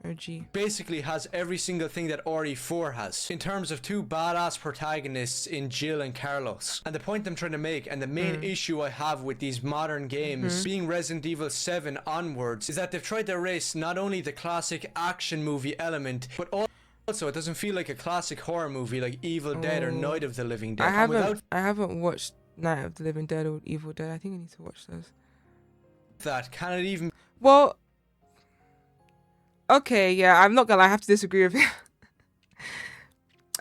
OG. basically has every single thing that RE4 has, in terms of two badass protagonists in Jill and Carlos. And the point I'm trying to make, and the main issue I have with these modern games, being Resident Evil 7 onwards, is that they've tried to erase not only the classic action movie element, but also it doesn't feel like a classic horror movie like Evil Dead or Night of the Living Dead. I haven't watched Night of the Living Dead or Evil Dead. I think I need to watch those. That can it even... Well, okay, yeah, I'm not gonna lie, I have to disagree with him.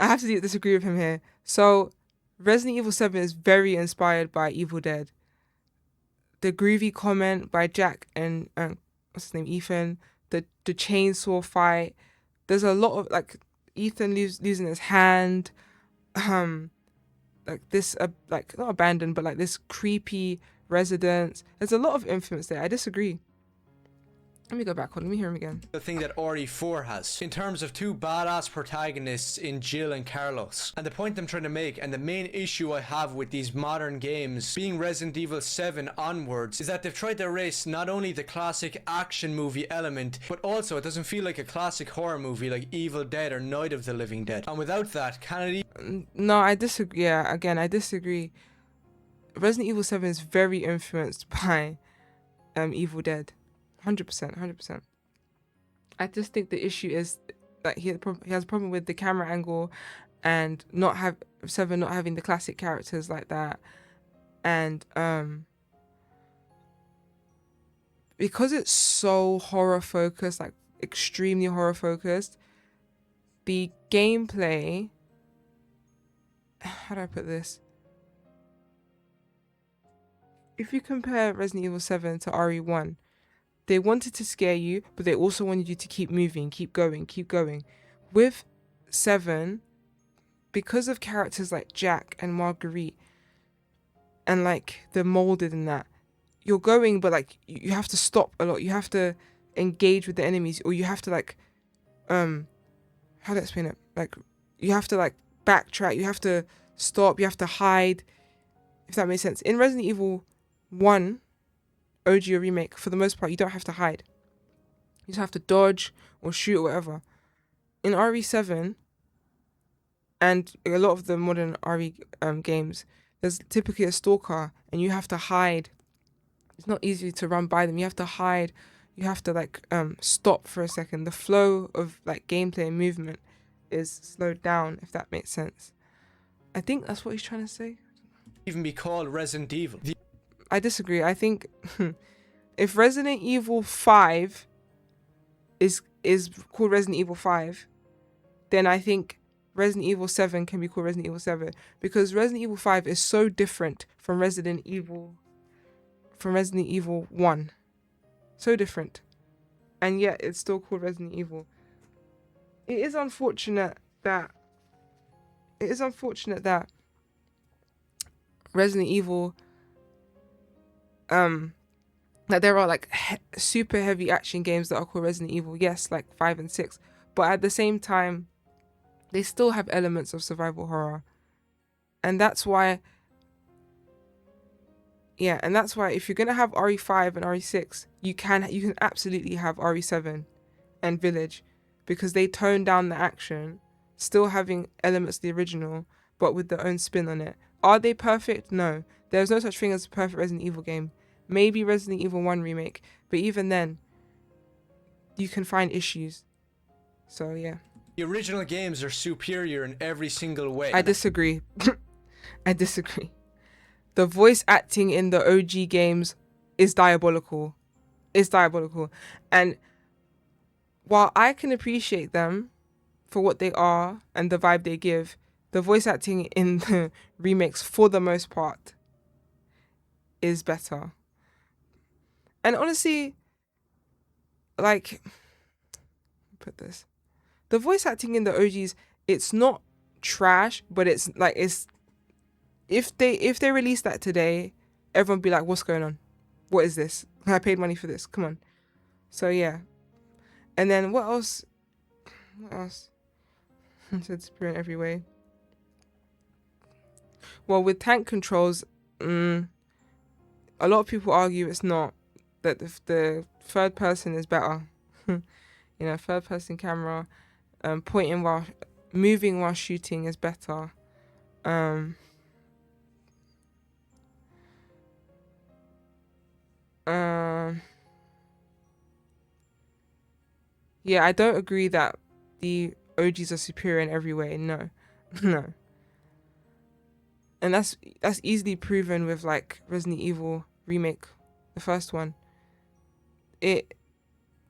I have to disagree with him here. So, Resident Evil 7 is very inspired by Evil Dead. The groovy comment by Jack and what's his name, Ethan. The chainsaw fight. There's a lot of like Ethan losing his hand. Like this, like not abandoned, but like this creepy residence. There's a lot of influence there. I disagree. Let me go back. Hold on, let me hear him again. The thing that RE4 has, in terms of two badass protagonists in Jill and Carlos. And the point I'm trying to make, and the main issue I have with these modern games, being Resident Evil 7 onwards, is that they've tried to erase not only the classic action movie element, but also it doesn't feel like a classic horror movie like Evil Dead or Night of the Living Dead. And without that, can it even... No, I disagree. Yeah, again, I disagree. Resident Evil 7 is very influenced by Evil Dead. 100%. I just think the issue is that he has a problem with the camera angle and Seven not having the classic characters like that, and because it's so horror focused, like extremely horror focused, the gameplay, how do I put this? If you compare Resident Evil 7 to RE1, they wanted to scare you, but they also wanted you to keep moving, keep going. With 7, because of characters like Jack and Marguerite, and like they're molded in that, you're going, but like you have to stop a lot. You have to engage with the enemies, or you have to like, how do I explain it? Like you have to like backtrack. You have to stop. You have to hide. If that makes sense. In Resident Evil 1. OG or remake, for the most part, you don't have to hide. You just have to dodge or shoot or whatever. In RE7 and a lot of the modern RE games, there's typically a stalker and you have to hide. It's not easy to run by them. You have to hide. You have to like stop for a second. The flow of like gameplay and movement is slowed down, if that makes sense. I think that's what he's trying to say. even be called Resident Evil? I disagree. I think if Resident Evil 5 is called Resident Evil 5, then I think Resident Evil 7 can be called Resident Evil 7, because Resident Evil 5 is so different from Resident Evil 1. So different. And yet it's still called Resident Evil. It is unfortunate that Resident Evil that there are like super heavy action games that are called Resident Evil, yes, like 5 and 6, but at the same time they still have elements of survival horror. And that's why if you're gonna have RE5 and RE6, you can absolutely have RE7 and Village, because they tone down the action, still having elements of the original, but with their own spin on it. Are they perfect? No. There's no such thing as a perfect Resident Evil game. Maybe Resident Evil 1 remake, but even then, you can find issues. So yeah. The original games are superior in every single way. I disagree. I disagree. The voice acting in the OG games is diabolical. It's diabolical. And while I can appreciate them for what they are and the vibe they give, the voice acting in the remakes, for the most part, is better. And honestly, like, put this, the voice acting in the OGs it's not trash, but it's like, it's, if they release that today, everyone be like, what's going on? What is this? I paid money for this. Come on. So yeah. And then what else? What else? Said superior in every way. Well, with tank controls, a lot of people argue it's not, that the third person is better. You know, third person camera, pointing while moving while shooting is better. Yeah, I don't agree that the OGs are superior in every way. No. No. And that's easily proven with like Resident Evil remake, the first one. It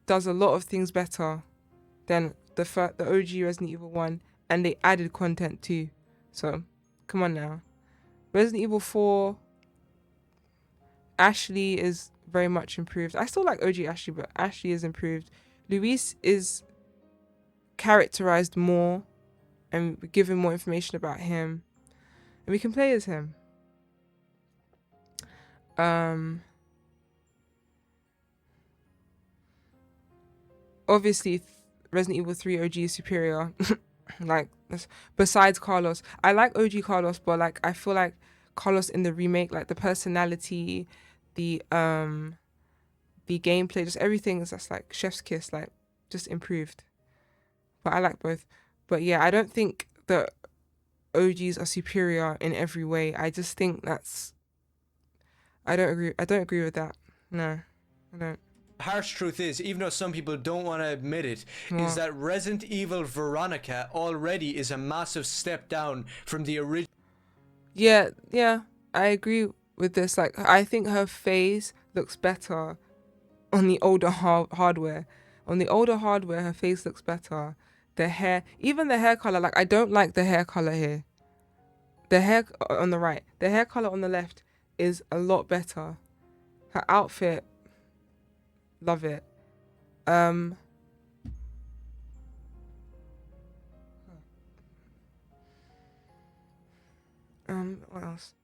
does a lot of things better than the OG Resident Evil 1, and they added content too. So, come on now. Resident Evil 4, Ashley is very much improved. I still like OG Ashley, but Ashley is improved. Luis is characterized more, and we're given more information about him, and we can play as him. Obviously, Resident Evil 3 OG is superior. Like, besides Carlos, I like OG Carlos, but like I feel like Carlos in the remake, like the personality, the gameplay, just everything is just like chef's kiss, like just improved. But I like both. But yeah, I don't think the OGs are superior in every way. I just think I don't agree with that. No, I don't. Harsh truth is, even though some people don't want to admit it, What? is that Resident Evil Veronica already is a massive step down from the original. Yeah, I agree with this. Like, I think her face looks better on the older hardware. On the older hardware, her face looks better. The hair, even the hair color, like I don't like the hair color here. The hair on the right, the hair color on the left is a lot better. Her outfit, love it. What else?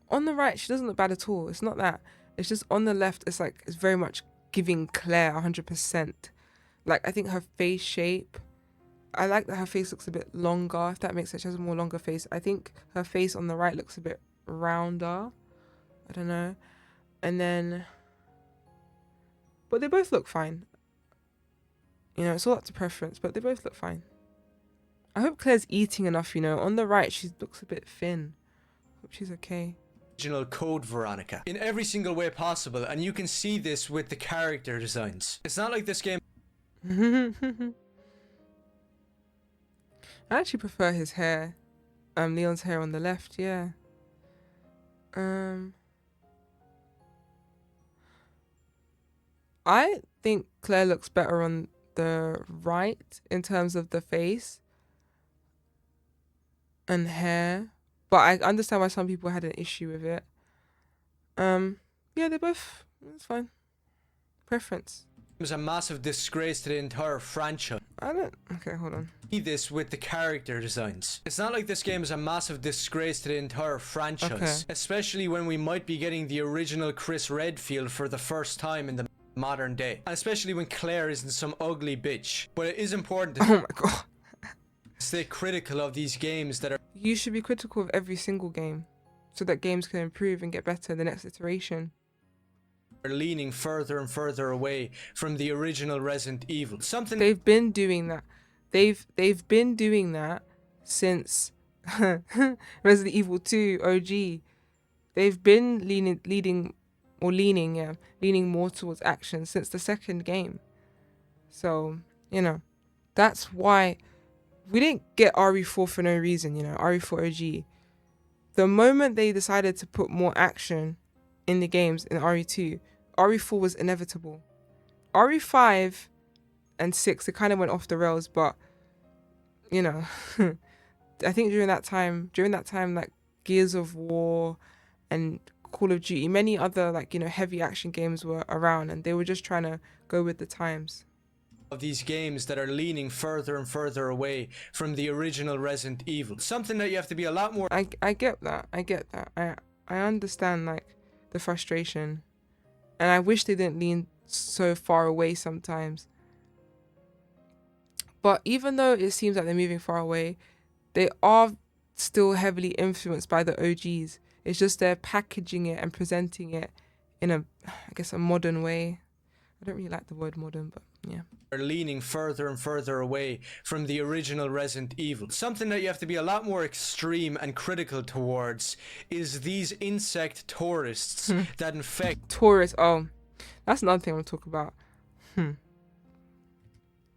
On the right, she doesn't look bad at all. It's not that. It's just on the left, it's like, it's very much giving Claire 100%. Like, I think her face shape, I like that her face looks a bit longer, if that makes sense. She has a more longer face. I think her face on the right looks a bit rounder. I don't know. And then, but they both look fine. You know, it's all up to preference, but they both look fine. I hope Claire's eating enough, you know. On the right, she looks a bit thin. Hope she's okay. Original Code Veronica in every single way possible, and you can see this with the character designs. It's not like this game. I actually prefer his hair. Leon's hair on the left, yeah. I think Claire looks better on the right in terms of the face and hair, but I understand why some people had an issue with it. Yeah, they both, it's fine. Preference. It was a massive disgrace to the entire franchise. Okay, hold on. See this with the character designs. It's not like this game is a massive disgrace to the entire franchise, especially when we might be getting the original Chris Redfield for the first time in the modern day, and especially when Claire isn't some ugly bitch. But it is important to Oh my god. stay critical of these games that are. You should be critical of every single game so that games can improve and get better in the next iteration. Are leaning further and further away from the original Resident Evil. Something they've been doing that. They've been doing that since Resident Evil 2 OG. They've been leaning more towards action since the second game. So, you know, that's why we didn't get RE4 for no reason, you know, RE4 OG. The moment they decided to put more action in the games in RE2, RE4 was inevitable. RE5 and 6, it kind of went off the rails, but, you know, I think during that time, like Gears of War and Call of Duty, many other like, you know, heavy action games were around, and they were just trying to go with the times. Of these games that are leaning further and further away from the original Resident Evil. Something that you have to be a lot more. I get that. I understand like the frustration, and I wish they didn't lean so far away sometimes. But even though it seems like they're moving far away, they are still heavily influenced by the OGs. It's just they're packaging it and presenting it in a, I guess, a modern way. I don't really like the word modern, but yeah. Are leaning further and further away from the original Resident Evil. Something that you have to be a lot more extreme and critical towards is these insect tourists that infect. Tourists, oh, that's another thing I want to talk about.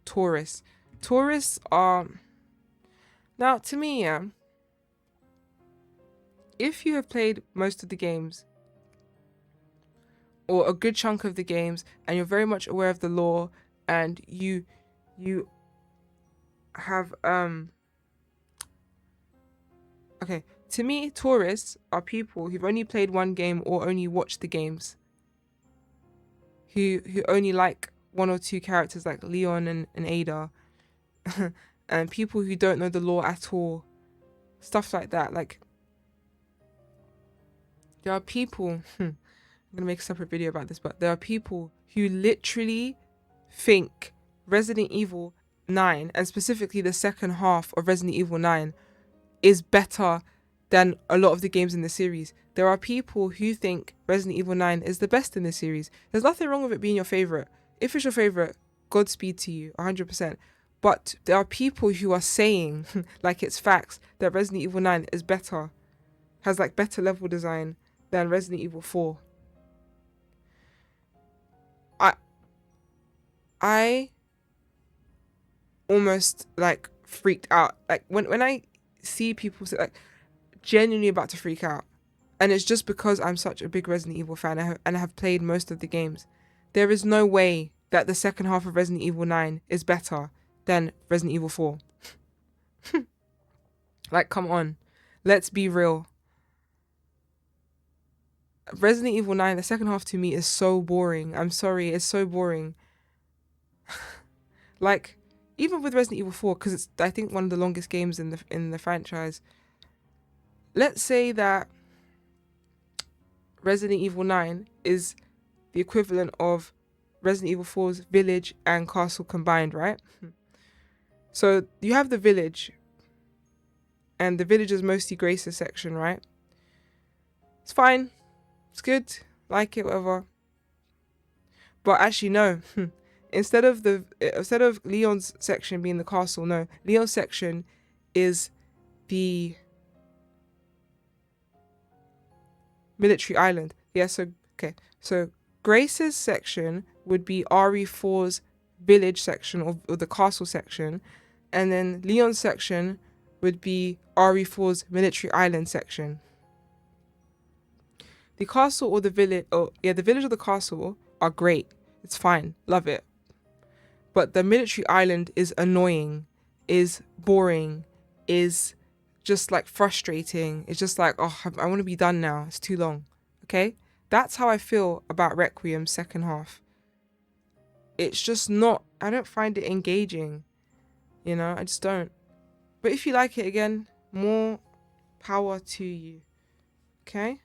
Tourists. Tourists are, now to me, yeah, if you have played most of the games, or a good chunk of the games, and you're very much aware of the lore, and you have okay, to me, tourists are people who've only played one game or only watched the games, who only like one or two characters like Leon and Ada, and people who don't know the lore at all, stuff like that. Like, there are people, I'm gonna make a separate video about this, but there are people who literally think Resident Evil 9, and specifically the second half of Resident Evil 9, is better than a lot of the games in the series. There are people who think Resident Evil 9 is the best in the series. There's nothing wrong with it being your favorite. If it's your favorite, Godspeed to you, 100%. But there are people who are saying, like it's facts, that Resident Evil 9 is better, has like better level design than Resident Evil 4. I almost like freaked out. Like when I see people say, like, genuinely about to freak out, and it's just because I'm such a big Resident Evil fan and I have played most of the games. There is no way that the second half of Resident Evil 9 is better than Resident Evil 4. Like, come on, let's be real. Resident Evil 9, the second half to me is so boring. I'm sorry, it's so boring. Like, even with Resident Evil 4, because it's, I think, one of the longest games in the franchise. Let's say that Resident Evil 9 is the equivalent of Resident Evil 4's village and castle combined, right? So you have the village, and the village is mostly Grace's section, right? It's fine, it's good, like it, whatever. But actually, no. Instead of Leon's section being the castle, no, Leon's section is the military island. Yeah, so okay, so Grace's section would be RE4's village section, or the castle section, and then Leon's section would be RE4's military island section. The castle or the village, the village or the castle are great. It's fine, love it. But the military island is annoying, is boring, is just like frustrating. It's just like, oh, I want to be done now. It's too long. Okay? That's how I feel about Requiem's second half. It's just not, I don't find it engaging. You know, I just don't. But if you like it, again, more power to you. Okay?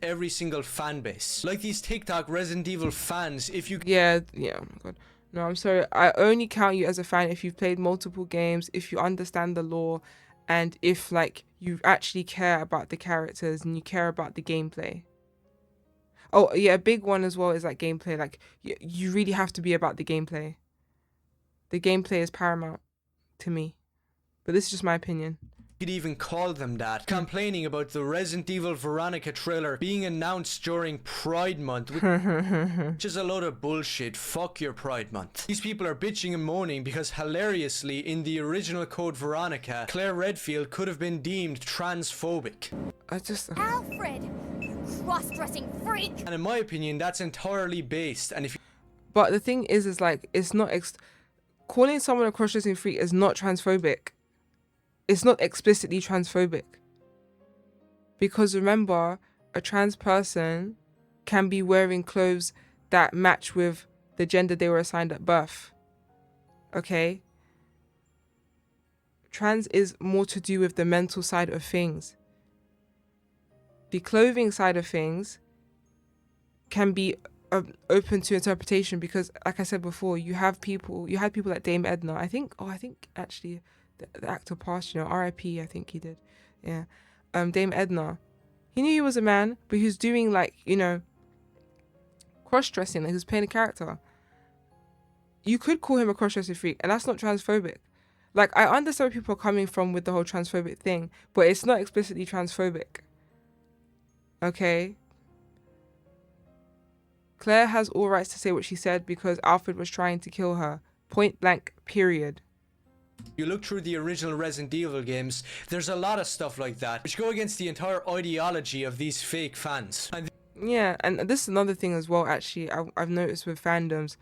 Every single fan base. Like these TikTok Resident Evil fans, if you... Yeah, oh my god. No, I'm sorry. I only count you as a fan if you've played multiple games, if you understand the lore, and if, like, you actually care about the characters and you care about the gameplay. Oh, yeah, a big one as well is, like, gameplay. Like, you really have to be about the gameplay. The gameplay is paramount to me. But this is just my opinion. Could even call them that. Complaining about the Resident Evil Veronica trailer being announced during Pride Month, which is a load of bullshit. Fuck your Pride Month. These people are bitching and moaning because hilariously in the original Code Veronica, Claire Redfield could have been deemed transphobic. Alfred, you cross-dressing freak! And in my opinion, that's entirely based. And if But the thing is like, it's not calling someone a cross-dressing freak is not transphobic. It's not explicitly transphobic. Because remember, a trans person can be wearing clothes that match with the gender they were assigned at birth. Okay? Trans is more to do with the mental side of things. The clothing side of things can be open to interpretation because, like I said before, you had people like Dame Edna. I think actually the actor passed, R.I.P. I think he did. Yeah. Dame Edna. He knew he was a man, but he was doing like, cross-dressing, like he was playing a character. You could call him a cross-dressing freak, and that's not transphobic. Like, I understand where people are coming from with the whole transphobic thing, but it's not explicitly transphobic. Okay? Claire has all rights to say what she said because Alfred was trying to kill her. Point blank, period. You look through the original Resident Evil games, there's a lot of stuff like that, which go against the entire ideology of these fake fans. Yeah, and this is another thing as well, actually, I've noticed with fandoms.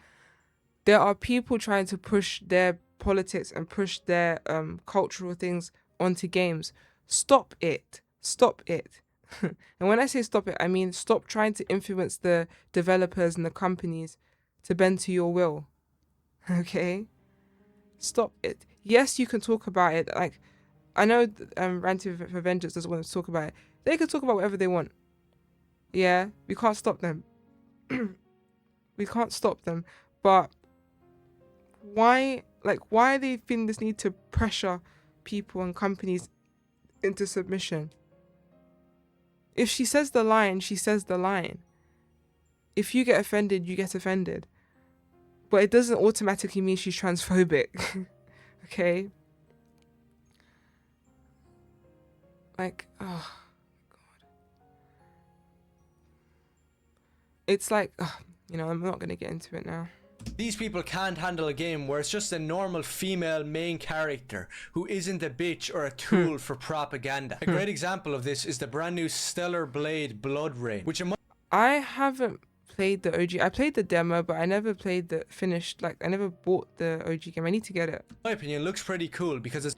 There are people trying to push their politics and push their cultural things onto games. Stop it. Stop it. And when I say stop it, I mean stop trying to influence the developers and the companies to bend to your will. Okay? Stop it. Yes, you can talk about it. Like, I know Ranting for Vengeance doesn't want to talk about it. They can talk about whatever they want. Yeah? We can't stop them. We can't stop them. But why are they feeling this need to pressure people and companies into submission? If she says the line, she says the line. If you get offended, you get offended. But it doesn't automatically mean she's transphobic. Okay? Like, oh, God. It's like, I'm not going to get into it now. These people can't handle a game where it's just a normal female main character who isn't a bitch or a tool for propaganda. A great example of this is the brand new Stellar Blade Blood Rain, which I haven't played the OG. I played the demo, but I never played the finished, I never bought the OG game. I need to get it. in my opinion, looks pretty cool because it's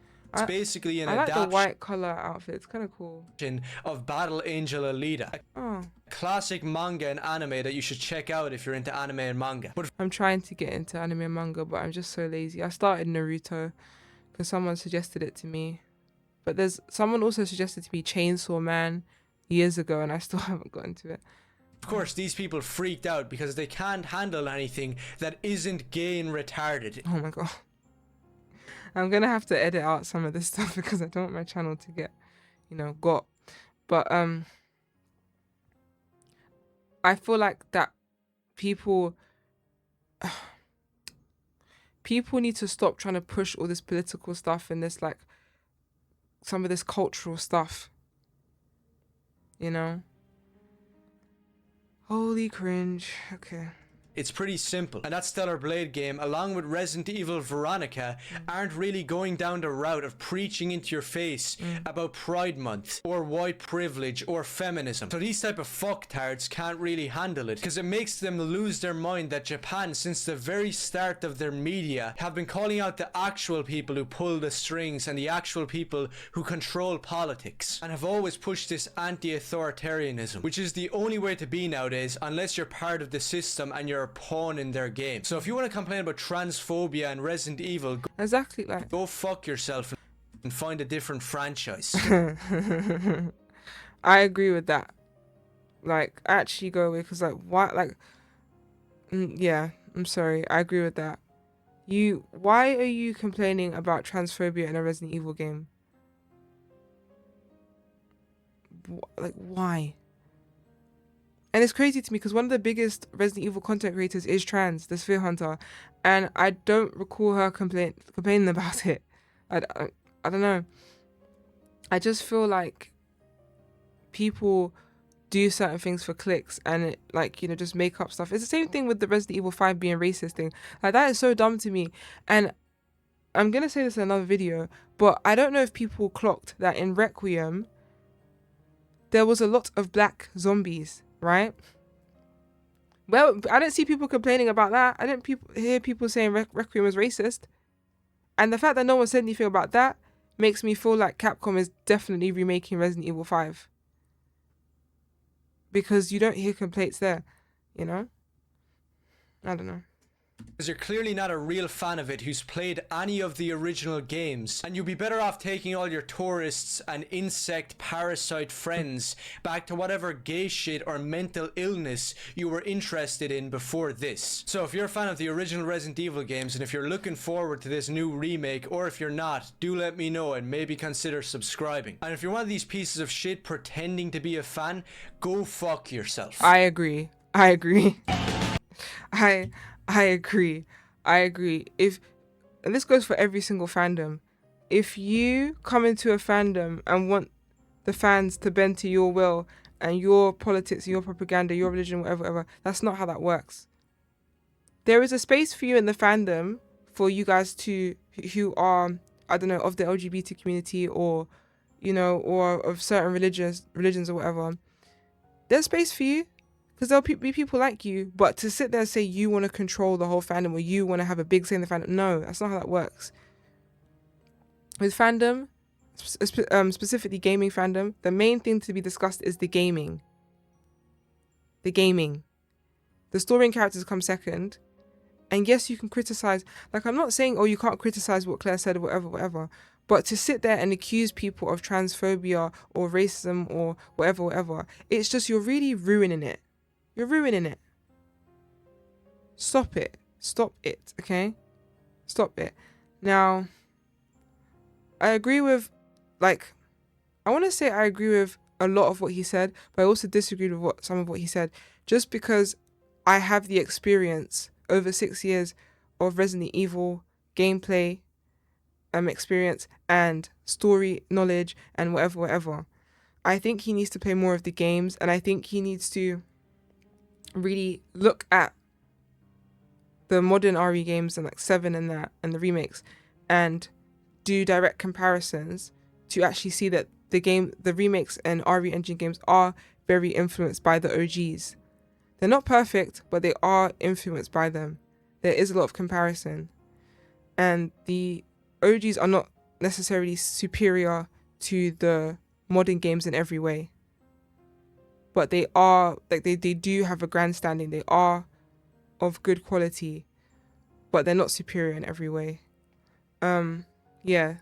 basically an I like the adaptation white color outfit. It's kind of cool. of Battle Angel Alita. Oh. Classic manga and anime that you should check out if you're into anime and manga. But I'm trying to get into anime and manga, but I'm just so lazy. I started Naruto because someone suggested it to me. But someone also suggested to me Chainsaw Man years ago, and I still haven't gotten to it. of course, these people freaked out because they can't handle anything that isn't gay and retarded. Oh my God. I'm going to have to edit out some of this stuff because I don't want my channel to get, got. But I feel like that people need to stop trying to push all this political stuff and this some of this cultural stuff. Holy cringe. Okay. It's pretty simple, and that Stellar Blade game, along with Resident Evil Veronica, aren't really going down the route of preaching into your face about Pride Month, or white privilege, or feminism. So these type of fucktards can't really handle it, because it makes them lose their mind that Japan, since the very start of their media, have been calling out the actual people who pull the strings and the actual people who control politics, and have always pushed this anti-authoritarianism, which is the only way to be nowadays, unless you're part of the system and you're a pawn in their game. So if you want to complain about transphobia and Resident Evil, Exactly. go fuck yourself and find a different franchise. I agree with that. Actually go away because why? Yeah, I'm sorry. I agree with that. Why are you complaining about transphobia in a Resident Evil game? Why? And it's crazy to me because one of the biggest Resident Evil content creators is trans, the Sphere Hunter, and I don't recall her complaining about it. I don't know. I just feel like people do certain things for clicks and it, just make up stuff. It's the same thing with the Resident Evil 5 being racist thing. That is so dumb to me. And I'm gonna say this in another video, but I don't know if people clocked that in Requiem there was a lot of black zombies. Right? Well, I didn't see people complaining about that. I didn't hear people saying Requiem was racist. And the fact that no one said anything about that makes me feel like Capcom is definitely remaking Resident Evil 5. because you don't hear complaints there, you know? I don't know. Because you're clearly not a real fan of it who's played any of the original games, and you'd be better off taking all your tourists and insect parasite friends back to whatever gay shit or mental illness you were interested in before this. So if you're a fan of the original Resident Evil games, and if you're looking forward to this new remake, or if you're not, do let me know and maybe consider subscribing. And if you're one of these pieces of shit pretending to be a fan, go fuck yourself. I agree. I agree. I agree. I agree. And this goes for every single fandom. If you come into a fandom and want the fans to bend to your will and your politics, your propaganda, your religion, whatever, that's not how that works. There is a space for you in the fandom for you guys who are, I don't know, of the LGBT community or, you know, or of certain religions or whatever. There's space for you. Because there'll be people like you, but to sit there and say you want to control the whole fandom or you want to have a big say in the fandom, no, that's not how that works. With fandom, specifically gaming fandom, the main thing to be discussed is the gaming. The gaming. The story and characters come second. And yes, you can criticize. Like, I'm not saying, oh, you can't criticize what Claire said or whatever. But to sit there and accuse people of transphobia or racism or whatever, it's just you're really ruining it. You're ruining it. Stop it. Stop it, okay? Stop it. Now, I agree with, like, I want to say I agree with a lot of what he said, but I also disagreed with some of what he said, just because I have the experience over 6 years of Resident Evil gameplay experience and story knowledge and whatever. I think he needs to play more of the games, and I think he needs to really look at the modern RE games and like 7 and that and the remakes and do direct comparisons to actually see that the remakes and RE engine games are very influenced by the OGs. They're not perfect, but they are influenced by them. There is a lot of comparison, and the OGs are not necessarily superior to the modern games in every way. But they are, like, they do have a grand standing. They are of good quality, but they're not superior in every way. Yeah.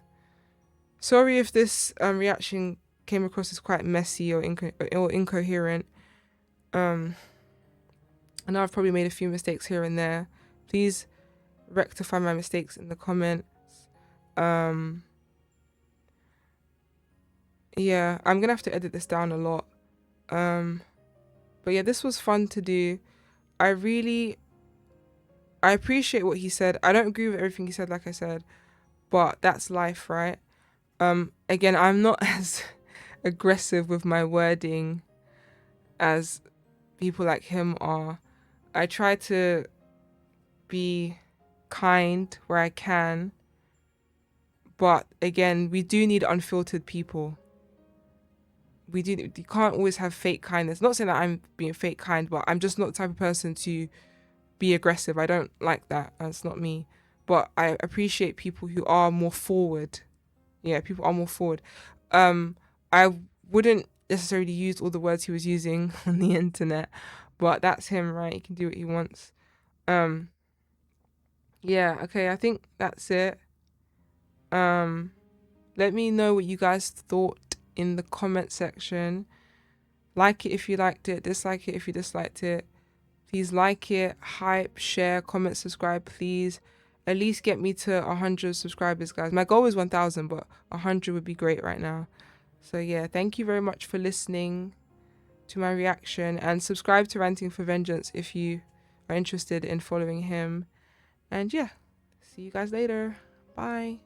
Sorry if this reaction came across as quite messy or incoherent. I know I've probably made a few mistakes here and there. Please rectify my mistakes in the comments. Yeah, I'm gonna have to edit this down a lot. But yeah, this was fun to do. I appreciate what he said. I don't agree with everything he said, like I said, but that's life, right? Again, I'm not as aggressive with my wording as people like him are. I try to be kind where I can, but again, we do need unfiltered people. You can't always have fake kindness. Not saying that I'm being fake kind, but I'm just not the type of person to be aggressive. I don't like that. That's not me. But I appreciate people who are more forward. Yeah, people are more forward. I wouldn't necessarily use all the words he was using on the internet, but that's him, right? He can do what he wants. Yeah, okay, I think that's it. Let me know what you guys thought in the comment section. Like it if you liked it, dislike it if you disliked it. Please like it, hype, share, comment, subscribe, please. At least get me to 100 subscribers, guys. My goal is 1,000, but 100 would be great right now. So yeah, thank you very much for listening to my reaction, and subscribe to Ranting for Vengeance if you are interested in following him. And yeah, see you guys later. Bye.